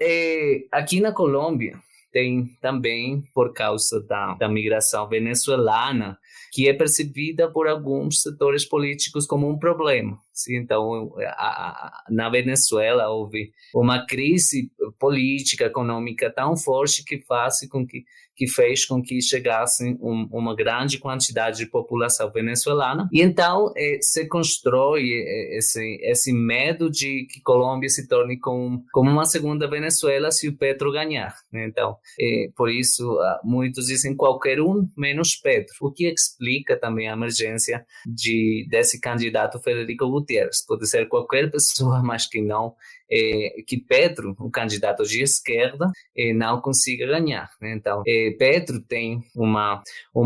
aqui na Colômbia, tem também, por causa da migração venezuelana, que é percebida por alguns setores políticos como um problema. Sim? Então, na Venezuela houve uma crise política, econômica tão forte que faz com que que fez com que chegasse uma grande quantidade de população venezuelana. E então se constrói esse medo de que Colômbia se torne como uma segunda Venezuela se o Petro ganhar. Então, por isso, muitos dizem qualquer um menos Petro, o que explica também a emergência desse candidato Federico Gutiérrez. Pode ser qualquer pessoa, mas que não que Petro, um candidato de esquerda, não consiga ganhar. Então, Petro tem uma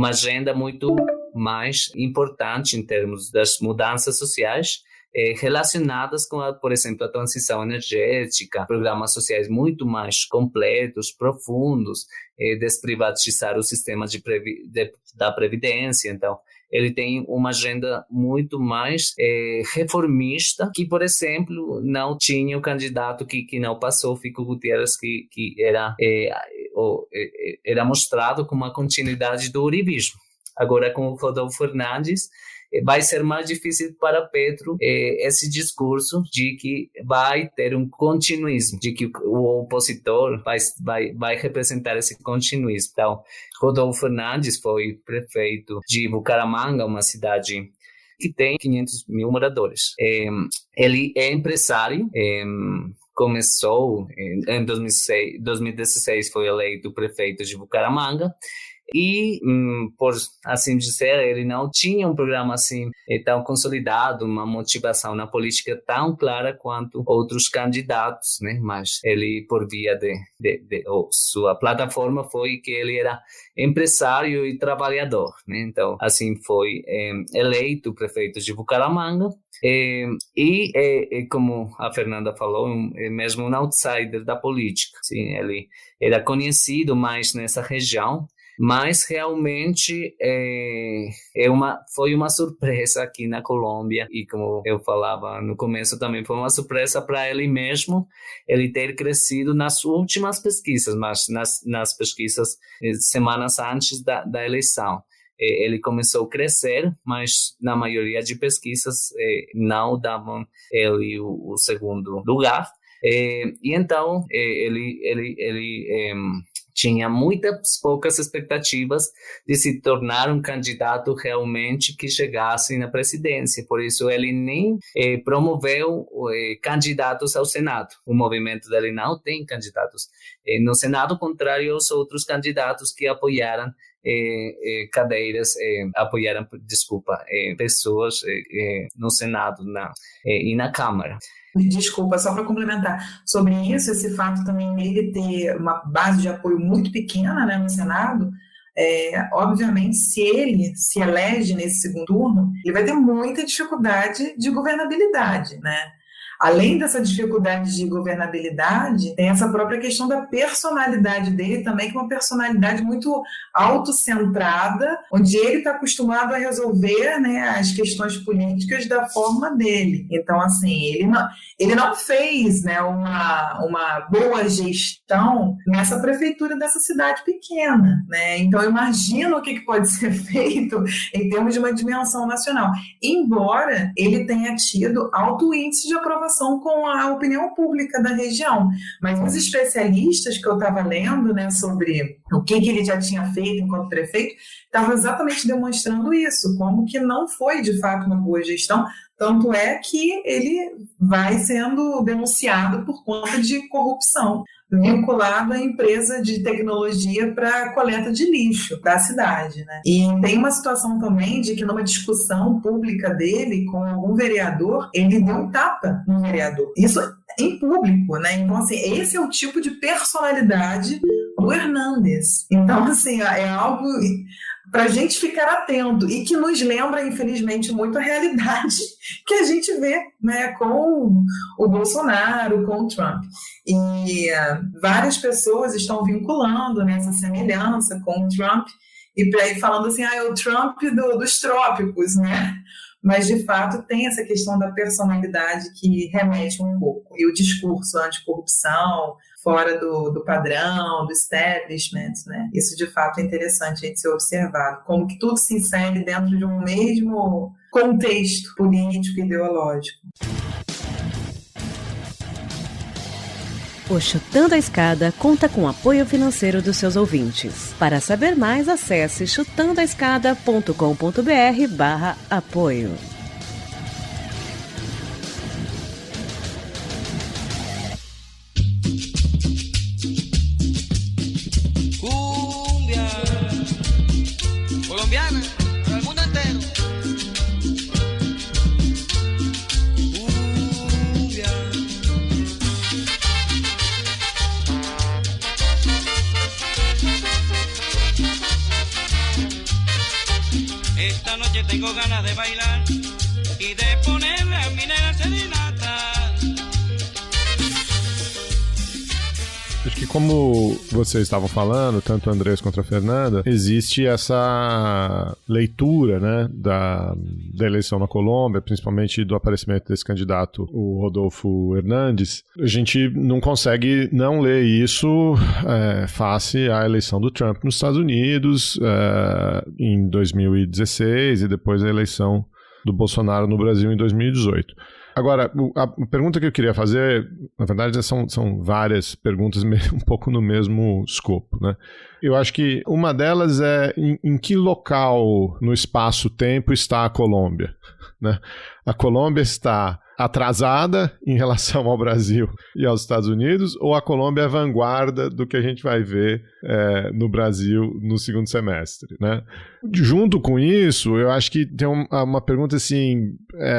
agenda muito mais importante em termos das mudanças sociais, relacionadas com, por exemplo, a transição energética, programas sociais muito mais completos, profundos, desprivatizar o sistema da Previdência. Então, ele tem uma agenda muito mais reformista, que, por exemplo, não tinha o candidato que não passou, Fico Gutiérrez, que era mostrado como uma continuidade do uribismo. Agora, com o Rodolfo Fernandes, vai ser mais difícil para Petro esse discurso de que vai ter um continuismo, de que o opositor vai representar esse continuismo. Então, Rodolfo Fernandes foi prefeito de Bucaramanga, uma cidade que tem 500 mil moradores. Ele é empresário, começou em 2016, foi eleito prefeito de Bucaramanga. E, por assim dizer, ele não tinha um programa assim tão consolidado, uma motivação na política tão clara quanto outros candidatos, né? Mas ele, por via sua plataforma, foi que ele era empresário e trabalhador, né? Então, assim, foi eleito prefeito de Bucaramanga. Como a Fernanda falou, mesmo um outsider da política. Sim, ele era conhecido mais nessa região, mas realmente foi uma surpresa aqui na Colômbia, e como eu falava no começo, também foi uma surpresa para ele mesmo, ele ter crescido nas últimas pesquisas, mas nas pesquisas semanas antes da eleição. Ele começou a crescer, mas na maioria de pesquisas não davam ele o segundo lugar. E então ele tinha muitas poucas expectativas de se tornar um candidato realmente que chegasse na presidência. Por isso, ele nem promoveu candidatos ao Senado. O movimento dele não tem candidatos no Senado, contrário aos outros candidatos que apoiaram pessoas no Senado e na Câmara. Desculpa, só para complementar sobre isso, esse fato também dele ter uma base de apoio muito pequena, né, no Senado, obviamente, se ele se elege nesse segundo turno, ele vai ter muita dificuldade de governabilidade, né? Além dessa dificuldade de governabilidade, tem essa própria questão da personalidade dele também, que é uma personalidade muito autocentrada, onde ele está acostumado a resolver, né, as questões políticas da forma dele. Então, assim, ele não fez, né, uma boa gestão nessa prefeitura dessa cidade pequena, né? Então, eu imagino o que pode ser feito em termos de uma dimensão nacional, embora ele tenha tido alto índice de aprovação com a opinião pública da região. Mas os especialistas que eu estava lendo, né, sobre o que ele já tinha feito enquanto prefeito, estavam exatamente demonstrando isso, como que não foi de fato uma boa gestão, tanto é que ele vai sendo denunciado por conta de corrupção, vinculado à empresa de tecnologia para coleta de lixo da cidade, né? E tem uma situação também de que numa discussão pública dele com algum vereador, ele deu um tapa no vereador. Isso em público, né? Então, assim, esse é o tipo de personalidade do Hernández. Então, assim, é algo para a gente ficar atento e que nos lembra, infelizmente, muito a realidade que a gente vê, né, com o Bolsonaro, com o Trump. E várias pessoas estão vinculando nessa semelhança com o Trump e falando assim, é o Trump dos trópicos, né? Mas, de fato, tem essa questão da personalidade que remete um pouco. E o discurso anticorrupção, fora do padrão, do establishment, né? Isso, de fato, é interessante a gente ser observado. Como que tudo se insere dentro de um mesmo contexto político e ideológico. O Chutando a Escada conta com apoio financeiro dos seus ouvintes. Para saber mais, acesse chutandoaescada.com.br/apoio. Cumbia colombiana para el mundo entero. Cumbia. Esta noche tengo ganas de bailar y de ponerle a mi nena serenata. Acho que como vocês estavam falando, tanto o Andrés quanto a Fernanda, existe essa leitura, né, da eleição na Colômbia, principalmente do aparecimento desse candidato, o Rodolfo Hernández. A gente não consegue não ler isso face à eleição do Trump nos Estados Unidos em 2016 e depois a eleição do Bolsonaro no Brasil em 2018. Agora, a pergunta que eu queria fazer, na verdade, são várias perguntas um pouco no mesmo escopo, né? Eu acho que uma delas é em que local no espaço-tempo está a Colômbia, né? A Colômbia está atrasada em relação ao Brasil e aos Estados Unidos, ou a Colômbia é a vanguarda do que a gente vai ver no Brasil no segundo semestre, né? Junto com isso, eu acho que tem uma pergunta assim,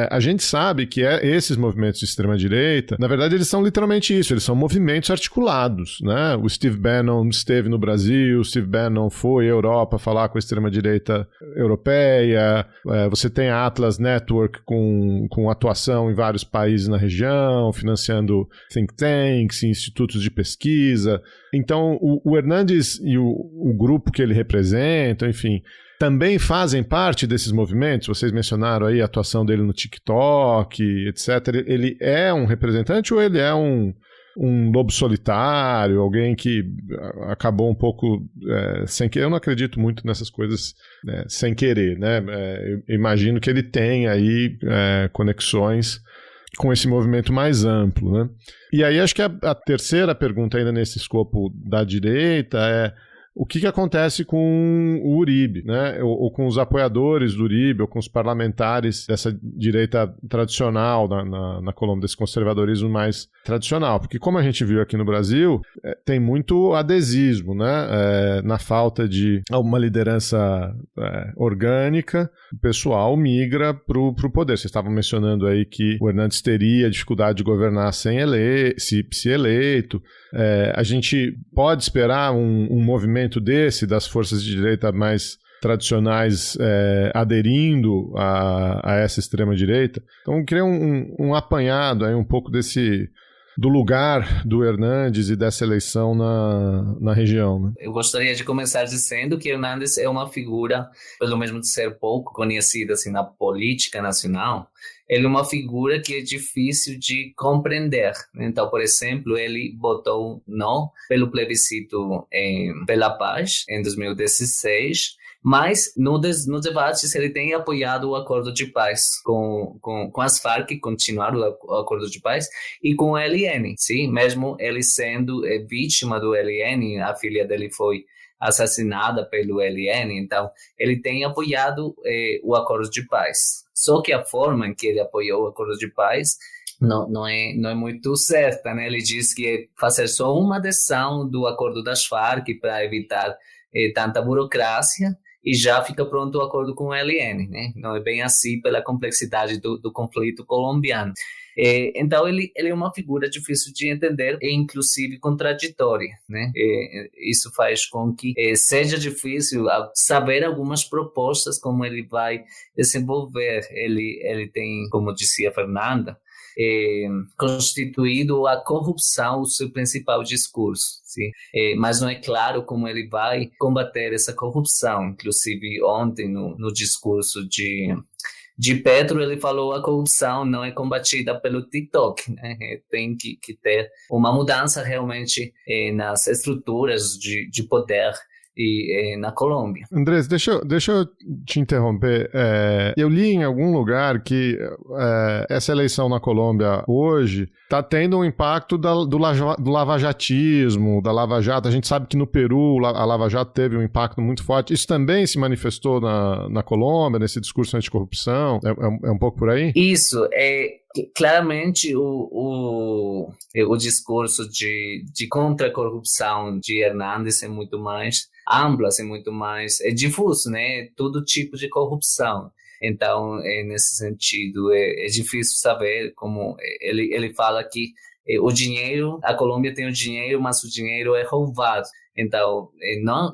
a gente sabe que esses movimentos de extrema-direita, na verdade eles são literalmente isso, eles são movimentos articulados, né? O Steve Bannon esteve no Brasil, o Steve Bannon foi à Europa falar com a extrema-direita europeia, você tem a Atlas Network com atuação em vários países na região, financiando think tanks, institutos de pesquisa. Então, o Hernández e o grupo que ele representa, enfim, também fazem parte desses movimentos. Vocês mencionaram aí a atuação dele no TikTok, etc. Ele é um representante ou ele é um lobo solitário, alguém que acabou um pouco sem querer? Eu não acredito muito nessas coisas sem querer, né? Eu imagino que ele tem aí conexões com esse movimento mais amplo, né? E aí acho que a terceira pergunta ainda nesse escopo da direita é o que acontece com o Uribe, né? Ou com os apoiadores do Uribe, ou com os parlamentares dessa direita tradicional na Colômbia, desse conservadorismo mais tradicional. Porque como a gente viu aqui no Brasil, tem muito adesismo, né? Na falta de uma liderança orgânica, o pessoal migra para o poder. Vocês estavam mencionando aí que o Hernández teria dificuldade de governar se eleito. A gente pode esperar um movimento desse, das forças de direita mais tradicionais aderindo a essa extrema-direita. Então eu queria um apanhado aí um pouco do lugar do Hernández e dessa eleição na região, né? Eu gostaria de começar dizendo que Hernández é uma figura, pelo mesmo de ser pouco conhecida assim, na política nacional, ele é uma figura que é difícil de compreender. Então, por exemplo, ele votou não pelo plebiscito pela paz em 2016, mas no debate ele tem apoiado o acordo de paz com as Farc, continuar o acordo de paz, e com o ELN, sim? Mesmo ele sendo vítima do ELN, a filha dele foi assassinada pelo ELN, então ele tem apoiado o acordo de paz. Só que a forma em que ele apoiou o acordo de paz não é muito certa, né? Ele diz que é fazer só uma adesão do acordo das Farc para evitar tanta burocracia e já fica pronto o acordo com o ELN, né? Não é bem assim pela complexidade do conflito colombiano. Então ele é uma figura difícil de entender e inclusive contraditória, né? Isso faz com que seja difícil saber algumas propostas como ele vai desenvolver. Ele tem, como dizia a Fernanda, constituído a corrupção o seu principal discurso, sim? Mas não é claro como ele vai combater essa corrupção. Inclusive ontem no discurso de Petro, ele falou que a corrupção não é combatida pelo TikTok, né? Tem que ter uma mudança realmente nas estruturas de poder na Colômbia. Andrés, deixa eu te interromper. Eu li em algum lugar que essa eleição na Colômbia hoje está tendo um impacto do lavajatismo, da Lava Jato. A gente sabe que no Peru a Lava Jato teve um impacto muito forte. Isso também se manifestou na Colômbia, nesse discurso anticorrupção? É um pouco por aí? Isso, claramente o discurso de contra a corrupção de Hernández é muito mais amplo, é muito mais difuso, né? Todo tipo de corrupção. Então, nesse sentido, é difícil saber como ele fala que o dinheiro, a Colômbia tem o dinheiro, mas o dinheiro é roubado. Então,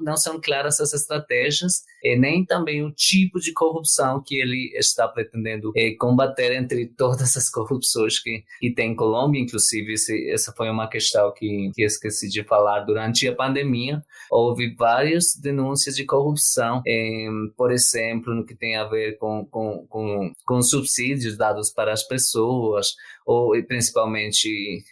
não são claras as estratégias, nem também o tipo de corrupção que ele está pretendendo combater entre todas as corrupções que tem em Colômbia. Inclusive, essa foi uma questão que esqueci de falar durante a pandemia. Houve várias denúncias de corrupção, por exemplo, no que tem a ver com subsídios dados para as pessoas, ou principalmente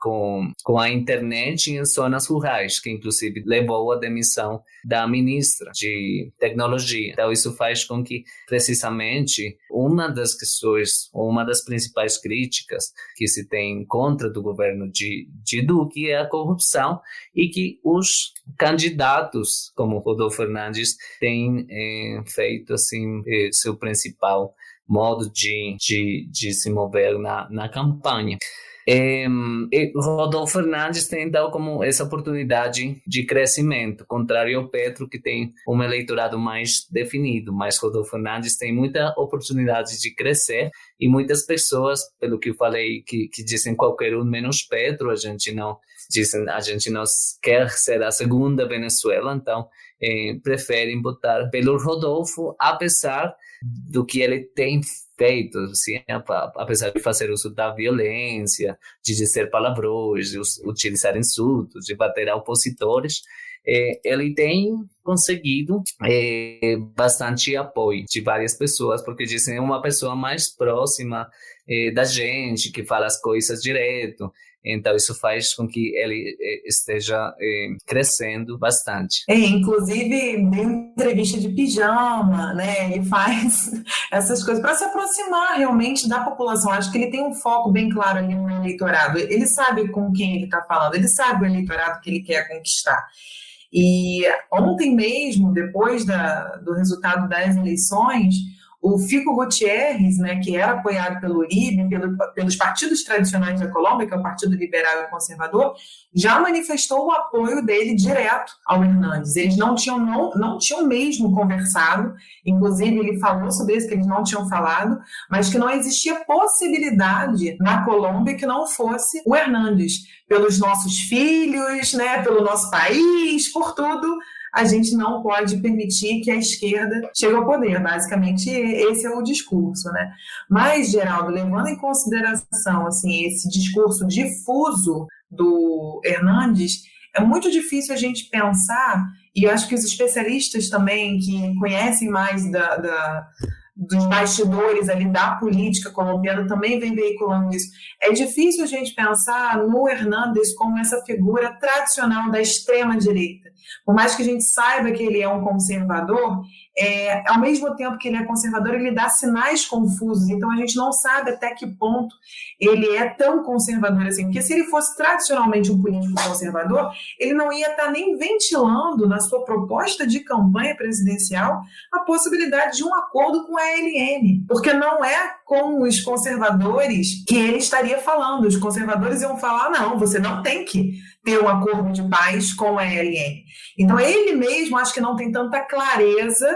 com a internet em zonas rurais, que inclusive levou à demissão da ministra de tecnologia. Então isso faz com que precisamente uma das questões, ou uma das principais críticas que se tem contra do governo de Duque é a corrupção, e que os candidatos como Rodolfo Hernández têm feito assim seu principal modo de se mover na campanha. Rodolfo Hernández tem dado como essa oportunidade de crescimento, contrário ao Petro, que tem um eleitorado mais definido, mas Rodolfo Hernández tem muita oportunidade de crescer, e muitas pessoas, pelo que eu falei, que dizem qualquer um menos Petro, a gente não quer ser a segunda Venezuela, então preferem votar pelo Rodolfo, apesar do que ele tem feito, assim, apesar de fazer uso da violência, de dizer palavrões, de utilizar insultos, de bater a opositores. Ele tem conseguido bastante apoio de várias pessoas, porque dizem uma pessoa mais próxima da gente, que fala as coisas direto. Então, isso faz com que ele esteja crescendo bastante. Inclusive, deu entrevista de pijama, né? E faz essas coisas para se aproximar realmente da população. Acho que ele tem um foco bem claro ali no eleitorado. Ele sabe com quem ele está falando, ele sabe o eleitorado que ele quer conquistar. E ontem mesmo, depois do resultado das eleições, o Fico Gutierrez, né, que era apoiado pelo Uribe, pelos partidos tradicionais da Colômbia, que é o Partido Liberal e Conservador, já manifestou o apoio dele direto ao Hernández. Eles não tinham mesmo conversado, inclusive ele falou sobre isso, que eles não tinham falado, mas que não existia possibilidade na Colômbia que não fosse o Hernández. Pelos nossos filhos, né, pelo nosso país, por tudo, a gente não pode permitir que a esquerda chegue ao poder. Basicamente, esse é o discurso, né? Mas, Geraldo, levando em consideração assim, esse discurso difuso do Hernández, é muito difícil a gente pensar, e eu acho que os especialistas também, que conhecem mais dos bastidores ali da política colombiana, também vem veiculando isso. É difícil a gente pensar no Hernández como essa figura tradicional da extrema-direita. Por mais que a gente saiba que ele é um conservador, ao mesmo tempo que ele é conservador, ele dá sinais confusos. Então, a gente não sabe até que ponto ele é tão conservador assim. Porque se ele fosse tradicionalmente um político conservador, ele não ia estar nem ventilando na sua proposta de campanha presidencial a possibilidade de um acordo com a ALN. Porque não é com os conservadores que ele estaria falando. Os conservadores iam falar, não, você não tem que ter um acordo de paz com a ALN. Então, ele mesmo acho que não tem tanta clareza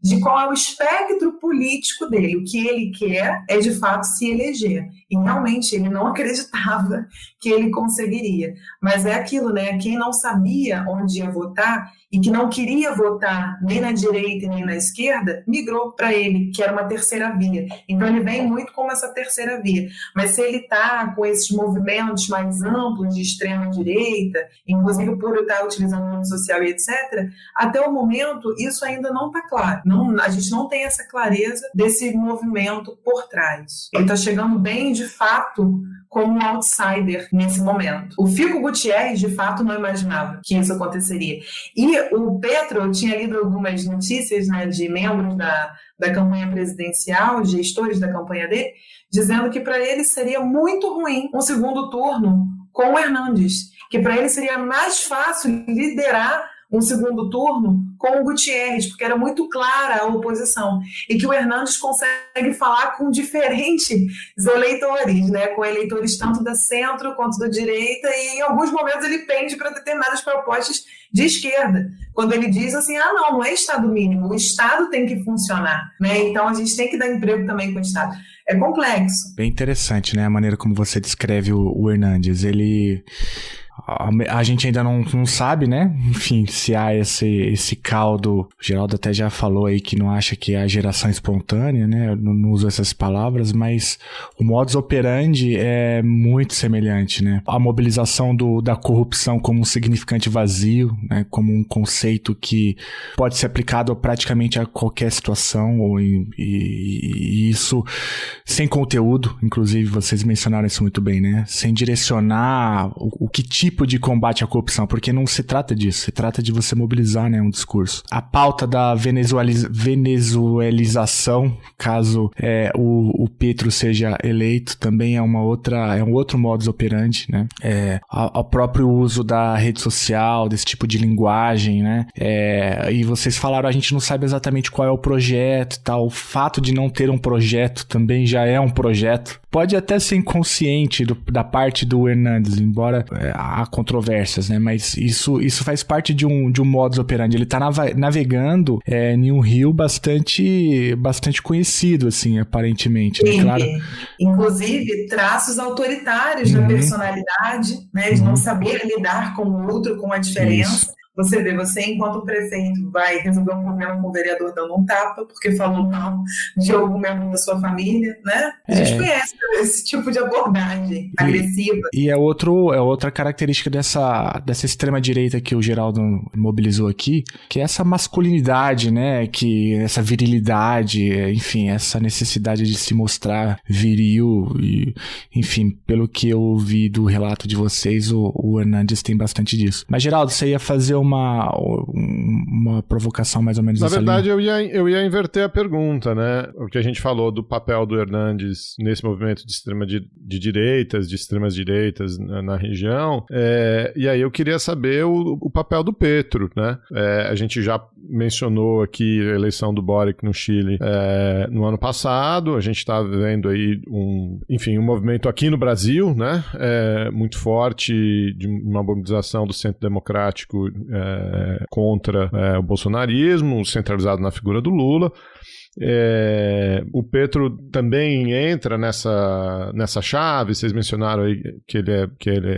de qual é o espectro político dele. O que ele quer é, de fato, se eleger. E, realmente, ele não acreditava que ele conseguiria. Mas é aquilo, né? Quem não sabia onde ia votar e que não queria votar nem na direita nem na esquerda, migrou para ele, que era uma terceira via. Então, ele vem muito como essa terceira via. Mas se ele está com esses movimentos mais amplos de extrema-direita, inclusive por estar utilizando o nome social e etc., até o momento, isso ainda não está claro. A gente não tem essa clareza desse movimento por trás. Ele está chegando bem, de fato, como um outsider nesse momento. O Fico Gutierrez, de fato, não imaginava que isso aconteceria. E o Petro, eu tinha lido algumas notícias, né, de membros da campanha presidencial, gestores da campanha dele, dizendo que para ele seria muito ruim um segundo turno com o Hernandes, que para ele seria mais fácil liderar um segundo turno com o Gutierrez, porque era muito clara a oposição, e que o Hernandes consegue falar com diferentes eleitores, né? Com eleitores tanto da centro quanto da direita, e em alguns momentos ele pende para determinadas propostas de esquerda, quando ele diz assim, não é Estado mínimo, o Estado tem que funcionar, né? Então a gente tem que dar emprego também com o Estado. É complexo. Bem interessante, né? A maneira como você descreve o Hernandes. Ele... A gente ainda não sabe, né? Enfim, se há esse caldo. O Geraldo até já falou aí que não acha que é a geração espontânea, né? Eu não uso essas palavras, mas o modus operandi é muito semelhante, né? A mobilização da corrupção como um significante vazio, né? Como um conceito que pode ser aplicado praticamente a qualquer situação, e isso sem conteúdo, inclusive vocês mencionaram isso muito bem, né? Sem direcionar o que tipo de combate à corrupção, porque não se trata disso, se trata de você mobilizar, né, um discurso. A pauta da venezuelização, caso o Petro seja eleito, também é um outro modus operandi, né? O próprio uso da rede social, desse tipo de linguagem, né? E vocês falaram, a gente não sabe exatamente qual é o projeto e tal. O fato de não ter um projeto também já é um projeto. Pode até ser inconsciente da parte do Hernandes, embora há controvérsias, né? Mas isso faz parte de um modus operandi. Ele está navegando em um rio bastante conhecido, assim, aparentemente. Né? Claro. Inclusive, traços autoritários da personalidade, né? De não saber lidar com o outro, com a diferença. Isso. Você enquanto prefeito, vai resolver um problema com o vereador dando um tapa, porque falou mal de algum membro da sua família, né? A gente conhece esse tipo de abordagem agressiva. E é outra característica dessa extrema-direita que o Geraldo mobilizou aqui, que é essa masculinidade, né? Essa virilidade, enfim, essa necessidade de se mostrar viril. E, enfim, pelo que eu ouvi do relato de vocês, o Hernandes tem bastante disso. Mas, Geraldo, você ia fazer uma provocação mais ou menos nessa linha. Na verdade, eu ia inverter a pergunta, né? O que a gente falou do papel do Hernandes nesse movimento de direitas, de extremas direitas na região, e aí eu queria saber o papel do Petro, né? A gente já mencionou aqui a eleição do Boric no Chile no ano passado, a gente está vendo aí um movimento aqui no Brasil, né? Muito forte, de uma mobilização do Centro Democrático contra o bolsonarismo, centralizado na figura do Lula. O Petro também entra nessa chave. Vocês mencionaram aí que ele é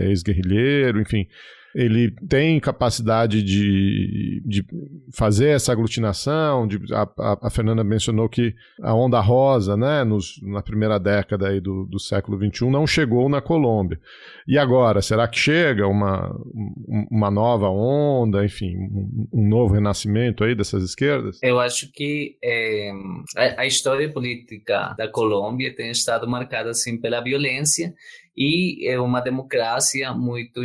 ex-guerrilheiro, enfim. Ele tem capacidade de fazer essa aglutinação. A Fernanda mencionou que a onda rosa, né, na primeira década aí do século XXI não chegou na Colômbia. E agora, será que chega uma nova onda, enfim, um novo renascimento aí dessas esquerdas? Eu acho que a história política da Colômbia tem estado marcada assim pela violência e é uma democracia muito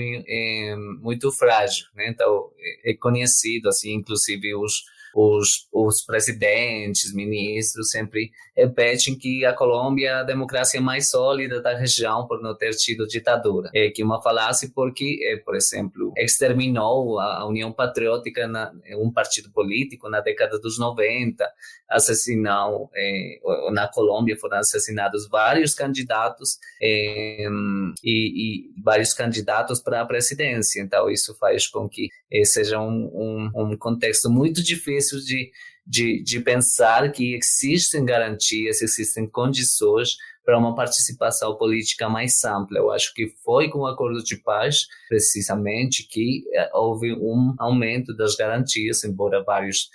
frágil, né? Então é conhecido assim, inclusive os presidentes, ministros sempre repetem que a Colômbia é a democracia mais sólida da região por não ter tido ditadura. Que uma falácia porque, por exemplo, exterminou a União Patriótica, um partido político, na década dos 90, assassinou, na Colômbia foram assassinados vários candidatos e vários candidatos para a presidência. Então isso faz com que seja um contexto muito difícil de pensar que existem garantias, existem condições para uma participação política mais ampla. Eu acho que foi com o acordo de paz, precisamente, que houve um aumento das garantias, embora vários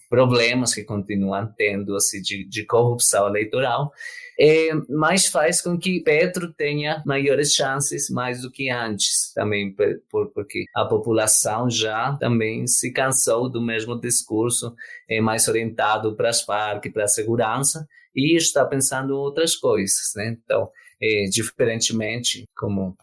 problemas que continuam tendo assim, de corrupção eleitoral, mas faz com que Petro tenha maiores chances mais do que antes, também porque a população já também se cansou do mesmo discurso mais orientado para as Farc, para a segurança, e está pensando em outras coisas, né? Então, diferentemente, como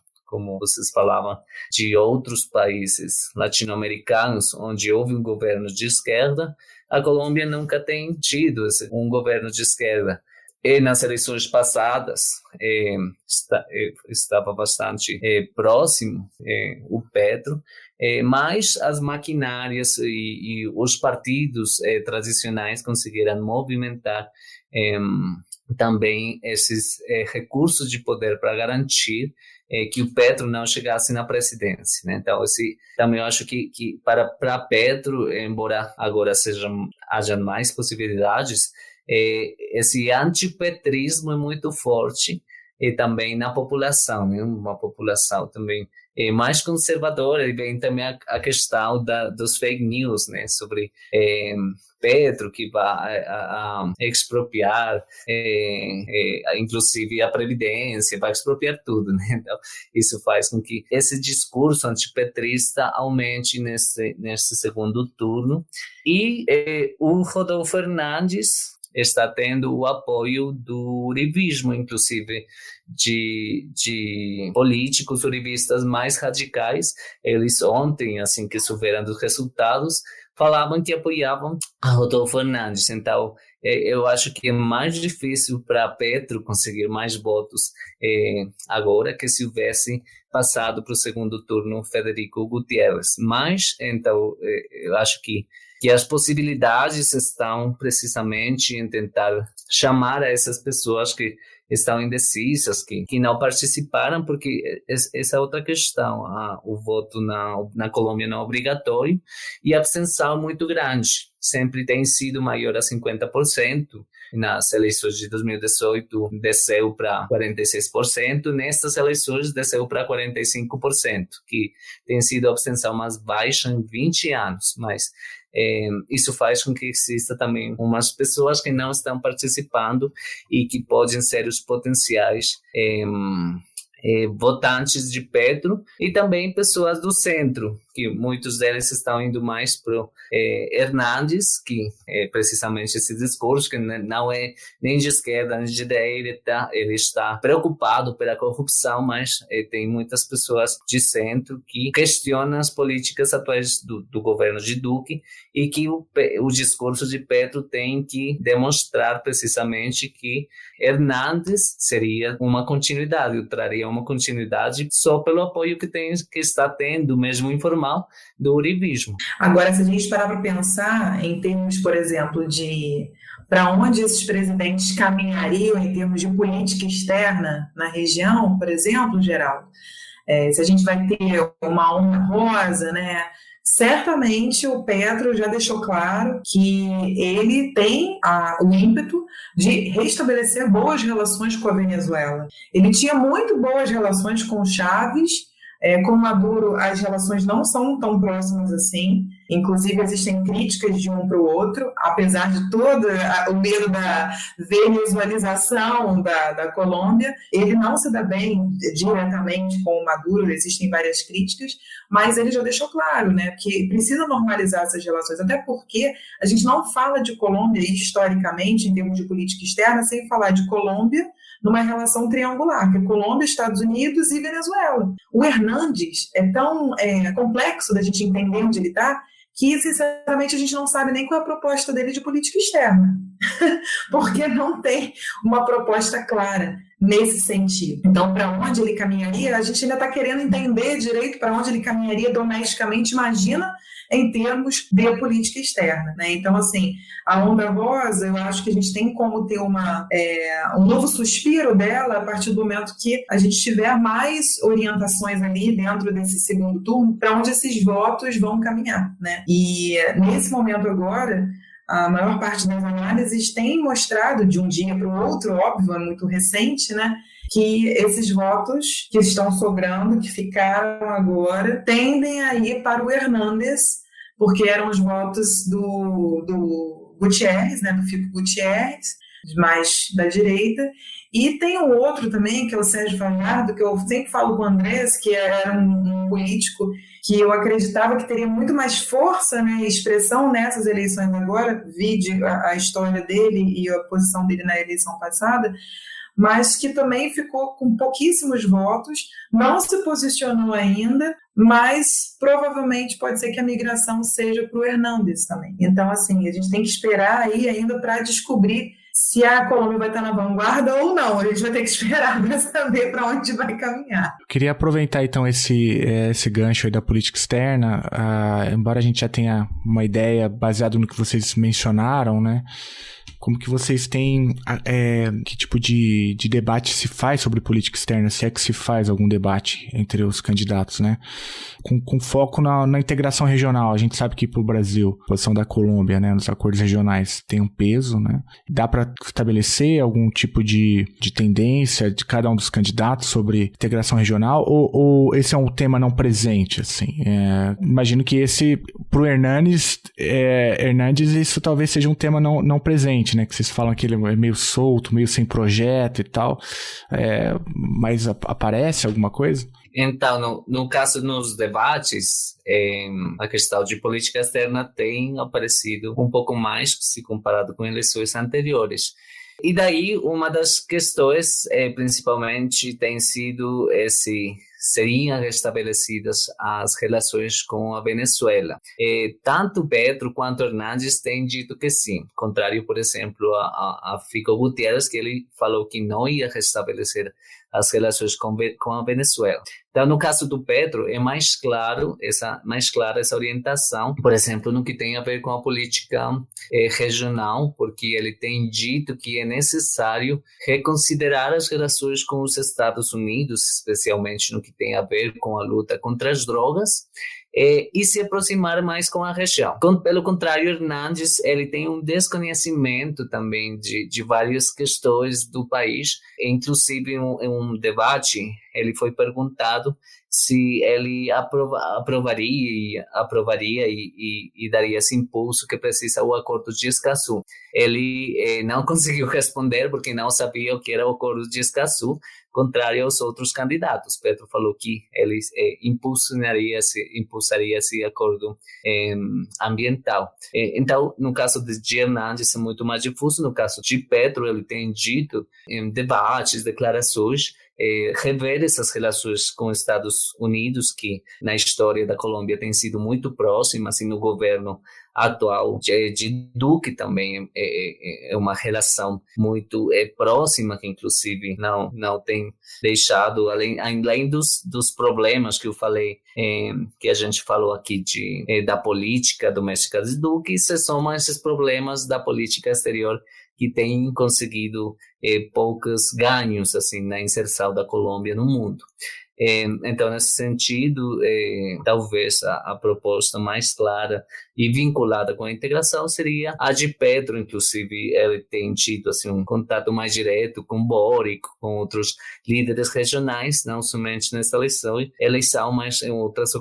vocês falavam, de outros países latino-americanos, onde houve um governo de esquerda, a Colômbia nunca tem tido um governo de esquerda. E nas eleições passadas, estava bastante próximo o Petro, mas as maquinárias e os partidos tradicionais conseguiram movimentar também esses recursos de poder para garantir que o Petro não chegasse na presidência, né? Então, também eu acho que para Petro, embora agora haja mais possibilidades, esse antipetrismo é muito forte e também na população, né? Uma população também mais conservadora, e vem também a questão dos fake news, né? Sobre Petro, que vai expropriar, inclusive a Previdência, vai expropriar tudo, né? Então, isso faz com que esse discurso antipetrista aumente nesse segundo turno. E o Rodolfo Fernandes está tendo o apoio do urivismo, inclusive de políticos urivistas mais radicais. Eles ontem, assim que souberam dos resultados, falavam que apoiavam a Rodolfo Fernandes. Então, eu acho que é mais difícil para Petro conseguir mais votos agora que se houvesse passado para o segundo turno Federico Gutiérrez. Mas, então, eu acho que as possibilidades estão precisamente em tentar chamar a essas pessoas que estão indecisas, que não participaram, porque essa é outra questão. O voto na Colômbia não é obrigatório e a abstenção é muito grande. Sempre tem sido maior a 50%. Nas eleições de 2018 desceu para 46%, nestas eleições desceu para 45%, que tem sido a abstenção mais baixa em 20 anos, mas isso faz com que exista também umas pessoas que não estão participando e que podem ser os potenciais votantes de Petro, e também pessoas do centro, que muitos deles estão indo mais para Hernández, que é precisamente esse discurso que não é nem de esquerda nem de direita, ele está preocupado pela corrupção, mas tem muitas pessoas de centro que questionam as políticas atuais do governo de Duque, e que o discurso de Petro tem que demonstrar precisamente que Hernández seria uma continuidade, traria uma continuidade só pelo apoio que está tendo, mesmo informal, do urivismo. Agora, se a gente parar para pensar em termos, por exemplo, de para onde esses presidentes caminhariam em termos de política externa na região, por exemplo, Geraldo, se a gente vai ter uma onda rosa, né? Certamente o Petro já deixou claro que ele tem o ímpeto de restabelecer boas relações com a Venezuela. Ele tinha muito boas relações com Chávez. Com Maduro, as relações não são tão próximas assim. Inclusive, existem críticas de um para o outro, apesar de todo o medo da venezualização da Colômbia. Ele não se dá bem diretamente com o Maduro, existem várias críticas, mas ele já deixou claro, né, que precisa normalizar essas relações, até porque a gente não fala de Colômbia historicamente, em termos de política externa, sem falar de Colômbia numa relação triangular, que é Colômbia, Estados Unidos e Venezuela. O Hernández é tão complexo da gente entender onde ele está, que, sinceramente, a gente não sabe nem qual é a proposta dele de política externa, porque não tem uma proposta clara nesse sentido. Então, para onde ele caminharia, a gente ainda está querendo entender direito para onde ele caminharia domesticamente, imagina, em termos de política externa, né? Então, assim, a onda rosa, eu acho que a gente tem como ter um novo suspiro dela a partir do momento que a gente tiver mais orientações ali dentro desse segundo turno para onde esses votos vão caminhar, né? E nesse momento agora, a maior parte das análises tem mostrado de um dia para o outro, óbvio, é muito recente, né, que esses votos que estão sobrando, que ficaram agora, tendem a ir para o Hernández porque eram os votos do Gutierrez, né, do Fico Gutierrez, mais da direita. E tem um outro também, que é o Sérgio Fajardo, que eu sempre falo com o Andrés, que era um político que eu acreditava que teria muito mais força, né, e expressão nessas eleições agora, vide a história dele e a posição dele na eleição passada, mas que também ficou com pouquíssimos votos, não se posicionou ainda, mas provavelmente pode ser que a migração seja para o Hernández também. Então, assim, a gente tem que esperar aí ainda para descobrir se a Colômbia vai estar na vanguarda ou não. A gente vai ter que esperar para saber para onde vai caminhar. Eu queria aproveitar, então, esse gancho aí da política externa, embora a gente já tenha uma ideia baseada no que vocês mencionaram, né? Como que vocês têm, que tipo de debate se faz sobre política externa, se é que se faz algum debate entre os candidatos, né? Com foco na integração regional. A gente sabe que para o Brasil, a posição da Colômbia, né, nos acordos regionais tem um peso, né? Dá para estabelecer algum tipo de tendência de cada um dos candidatos sobre integração regional ou esse é um tema não presente, assim? Imagino que para o Hernandes, isso talvez seja um tema não presente, né? Que vocês falam que ele é meio solto, meio sem projeto e tal, mas aparece alguma coisa? Então, no caso nos debates, a questão de política externa tem aparecido um pouco mais se comparado com eleições anteriores. E daí, uma das questões, principalmente, tem sido seriam restabelecidas as relações com a Venezuela. Tanto Petro quanto Hernández têm dito que sim, contrário, por exemplo, a Fico Gutierrez, que ele falou que não ia restabelecer as relações com a Venezuela. Então, no caso do Petro, é mais clara essa orientação, por exemplo, no que tem a ver com a política regional, porque ele tem dito que é necessário reconsiderar as relações com os Estados Unidos, especialmente no que tem a ver com a luta contra as drogas, e se aproximar mais com a região. Pelo contrário, Hernández, ele tem um desconhecimento também de várias questões do país. Inclusive, em um debate, ele foi perguntado se ele aprovaria e daria esse impulso que precisa o Acordo de Escazú. Ele não conseguiu responder porque não sabia o que era o Acordo de Escazú, contrário aos outros candidatos. Petro falou que ele impulsaria esse acordo ambiental. Então, no caso de Hernández é muito mais difuso. No caso de Petro, ele tem dito em debates, declarações, rever essas relações com os Estados Unidos, que na história da Colômbia tem sido muito próximas, e no governo atual de Duque também é uma relação muito próxima, que inclusive não tem deixado, além dos problemas que eu falei, que a gente falou aqui da política doméstica de Duque, se somam esses problemas da política exterior que tem conseguido poucos ganhos assim, na inserção da Colômbia no mundo. Então, nesse sentido, talvez a proposta mais clara e vinculada com a integração seria a de Petro. Inclusive, ele tem tido assim, um contato mais direto com Boric, com outros líderes regionais, não somente nessa eleição, mas em outras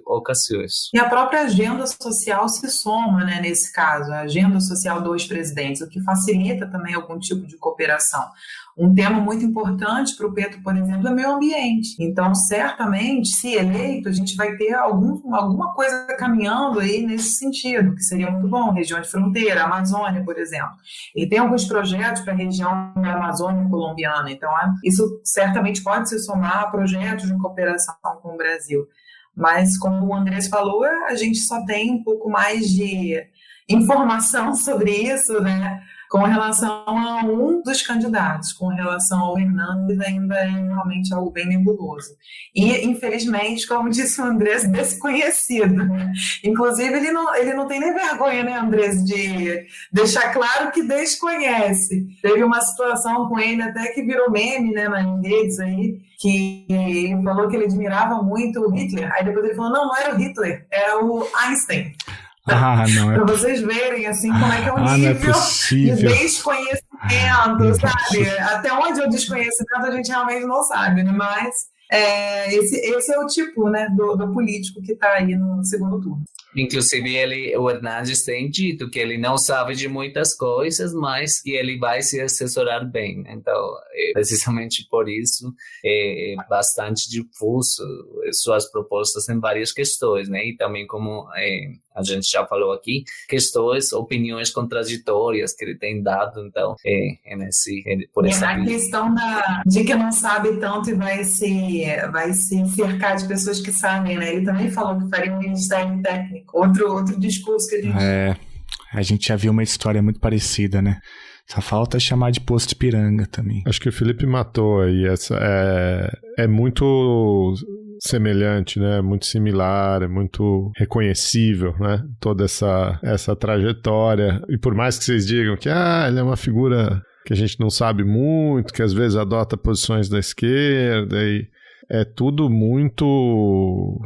ocasiões. E a própria agenda social se soma, né, nesse caso, a agenda social dos presidentes, o que facilita também algum tipo de cooperação. Um tema muito importante para o Petro, por exemplo, é o meio ambiente. Então, certamente, se eleito, a gente vai ter alguma coisa caminhando aí nesse sentido, que seria muito bom. Região de fronteira, Amazônia, por exemplo. Ele tem alguns projetos para a região da Amazônia colombiana. Então, isso certamente pode se somar a projetos de cooperação com o Brasil. Mas, como o Andrés falou, a gente só tem um pouco mais de informação sobre isso, né? Com relação a um dos candidatos, com relação ao Hernández, ainda é realmente algo bem nebuloso. E, infelizmente, como disse o Andrés, desconhecido. Inclusive, ele não tem nem vergonha, né, Andrés, de deixar claro que desconhece. Teve uma situação com ele até que virou meme, né, nas redes aí, que ele falou que ele admirava muito o Hitler. Aí depois ele falou, não era o Hitler, era o Einstein. Para vocês verem assim, como é que é o nível de desconhecimento, sabe? Até onde é o desconhecimento a gente realmente não sabe, né? Mas esse é o tipo, né, do político que está aí no segundo turno. Inclusive, o Hernandes tem dito que ele não sabe de muitas coisas, mas que ele vai se assessorar bem. Então, precisamente por isso, é bastante difuso suas propostas em várias questões, né? E também, como a gente já falou aqui, opiniões contraditórias que ele tem dado. Então, por essa a questão de que não sabe tanto e vai se cercar de pessoas que sabem, né? Ele também falou que faria um ministério técnico. Outro discurso que a gente... A gente já viu uma história muito parecida, né? Só falta chamar de posto Ipiranga também. Acho que o Felipe matou aí. É muito semelhante, né? Muito similar, é muito reconhecível, né? Toda essa trajetória. E por mais que vocês digam que ele é uma figura que a gente não sabe muito, que às vezes adota posições da esquerda e é tudo muito...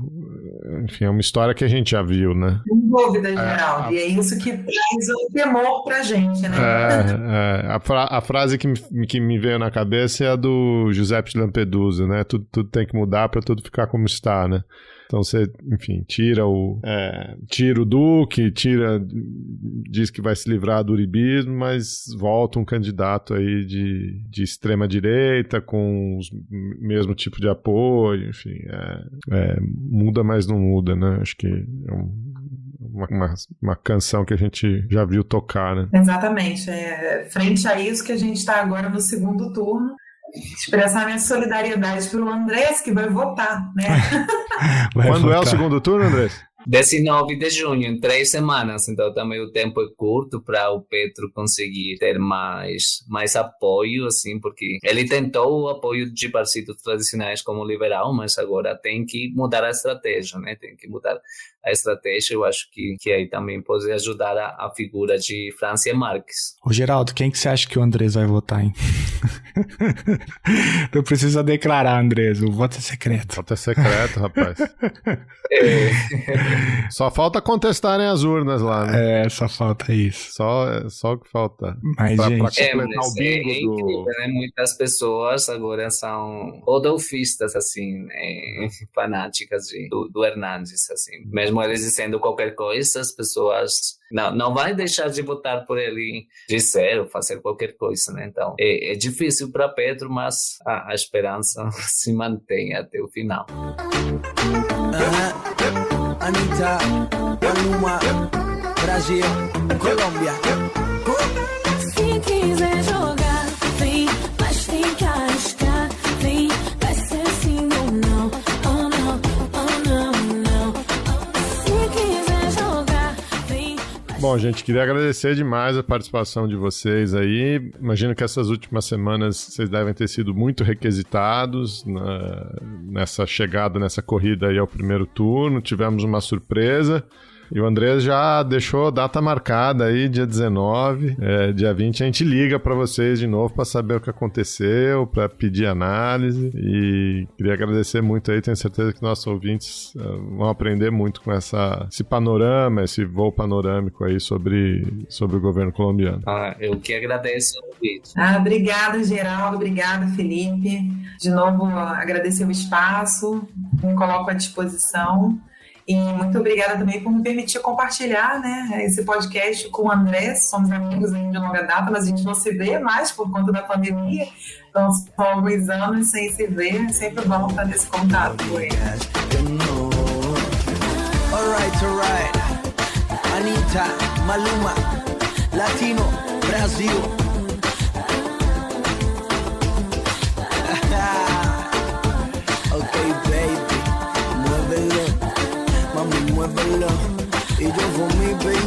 Enfim, é uma história que a gente já viu, né? Sem dúvida, Geraldo. E é isso que traz o temor pra gente, né? A frase que me veio na cabeça é a do Giuseppe de Lampedusa, né? Tudo tem que mudar para tudo ficar como está, né? Então você, enfim, tira o Duque, diz que vai se livrar do uribismo, mas volta um candidato aí de extrema direita com o mesmo tipo de apoio, enfim, muda, mas não muda, né? Acho que é uma canção que a gente já viu tocar, né? Exatamente. Frente a isso que a gente está agora no segundo turno, expressar minha solidariedade para o Andrés, que vai votar, né? Quando é o segundo turno, Andrés? 19 de junho, em 3 semanas. Então também o tempo é curto para o Petro conseguir ter mais apoio, assim, porque ele tentou o apoio de partidos tradicionais como o Liberal, mas agora tem que mudar a estratégia, né? Tem que mudar a estratégia. Eu acho que aí também pode ajudar a figura de Francia Marques. Ô Geraldo, quem que você acha que o Andrés vai votar, hein? Não precisa declarar, Andrés, o voto é secreto. O voto é secreto, rapaz. Só falta contestarem as urnas lá, né? Só falta isso. Só o que falta. Mas, pra gente... completar o bingo incrível, né? Muitas pessoas agora são rodolfistas, assim, fanáticas do Hernandes, assim. Mesmo eles dizendo qualquer coisa, as pessoas não vai deixar de votar por ele, dizer ou fazer qualquer coisa, né? Então, é difícil para Pedro, mas a esperança se mantém até o final. Anitta, Maluma, Brasil, Colômbia. Se quiser jogar, vem, mas tem que arriscar, vem, vai ser sim ou não, oh não, oh não, não. Se quiser jogar, vem. Bom, gente, queria agradecer demais a participação de vocês aí. Imagino que essas últimas semanas vocês devem ter sido muito requisitados nessa chegada, nessa corrida aí ao primeiro turno. Tivemos uma surpresa. E o Andrés já deixou a data marcada aí, dia 19, dia 20 a gente liga para vocês de novo para saber o que aconteceu, para pedir análise, e queria agradecer muito aí, tenho certeza que nossos ouvintes vão aprender muito com esse panorama, esse voo panorâmico aí sobre o governo colombiano. Eu que agradeço o convite. Obrigada, Geraldo, obrigada, Felipe. De novo, agradecer o espaço, me coloco à disposição. E muito obrigada também por me permitir compartilhar, né, esse podcast com o André. Somos amigos ainda de longa data, mas a gente não se vê mais por conta da pandemia. Então, são alguns anos sem se ver. É sempre bom estar nesse contato com ele. Alright. Anitta, Maluma, Latino, Brasil. Okay, baby, muévelo. Mami, muévelo, y yo con mi baby.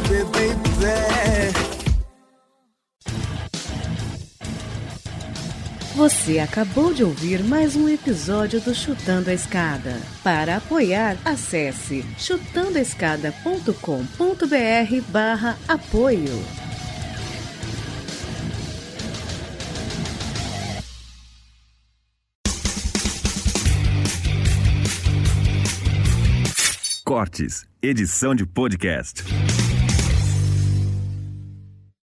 Você acabou de ouvir mais um episódio do Chutando a Escada. Para apoiar, acesse chutandoaescada.com.br/apoio. Cortes, edição de podcast.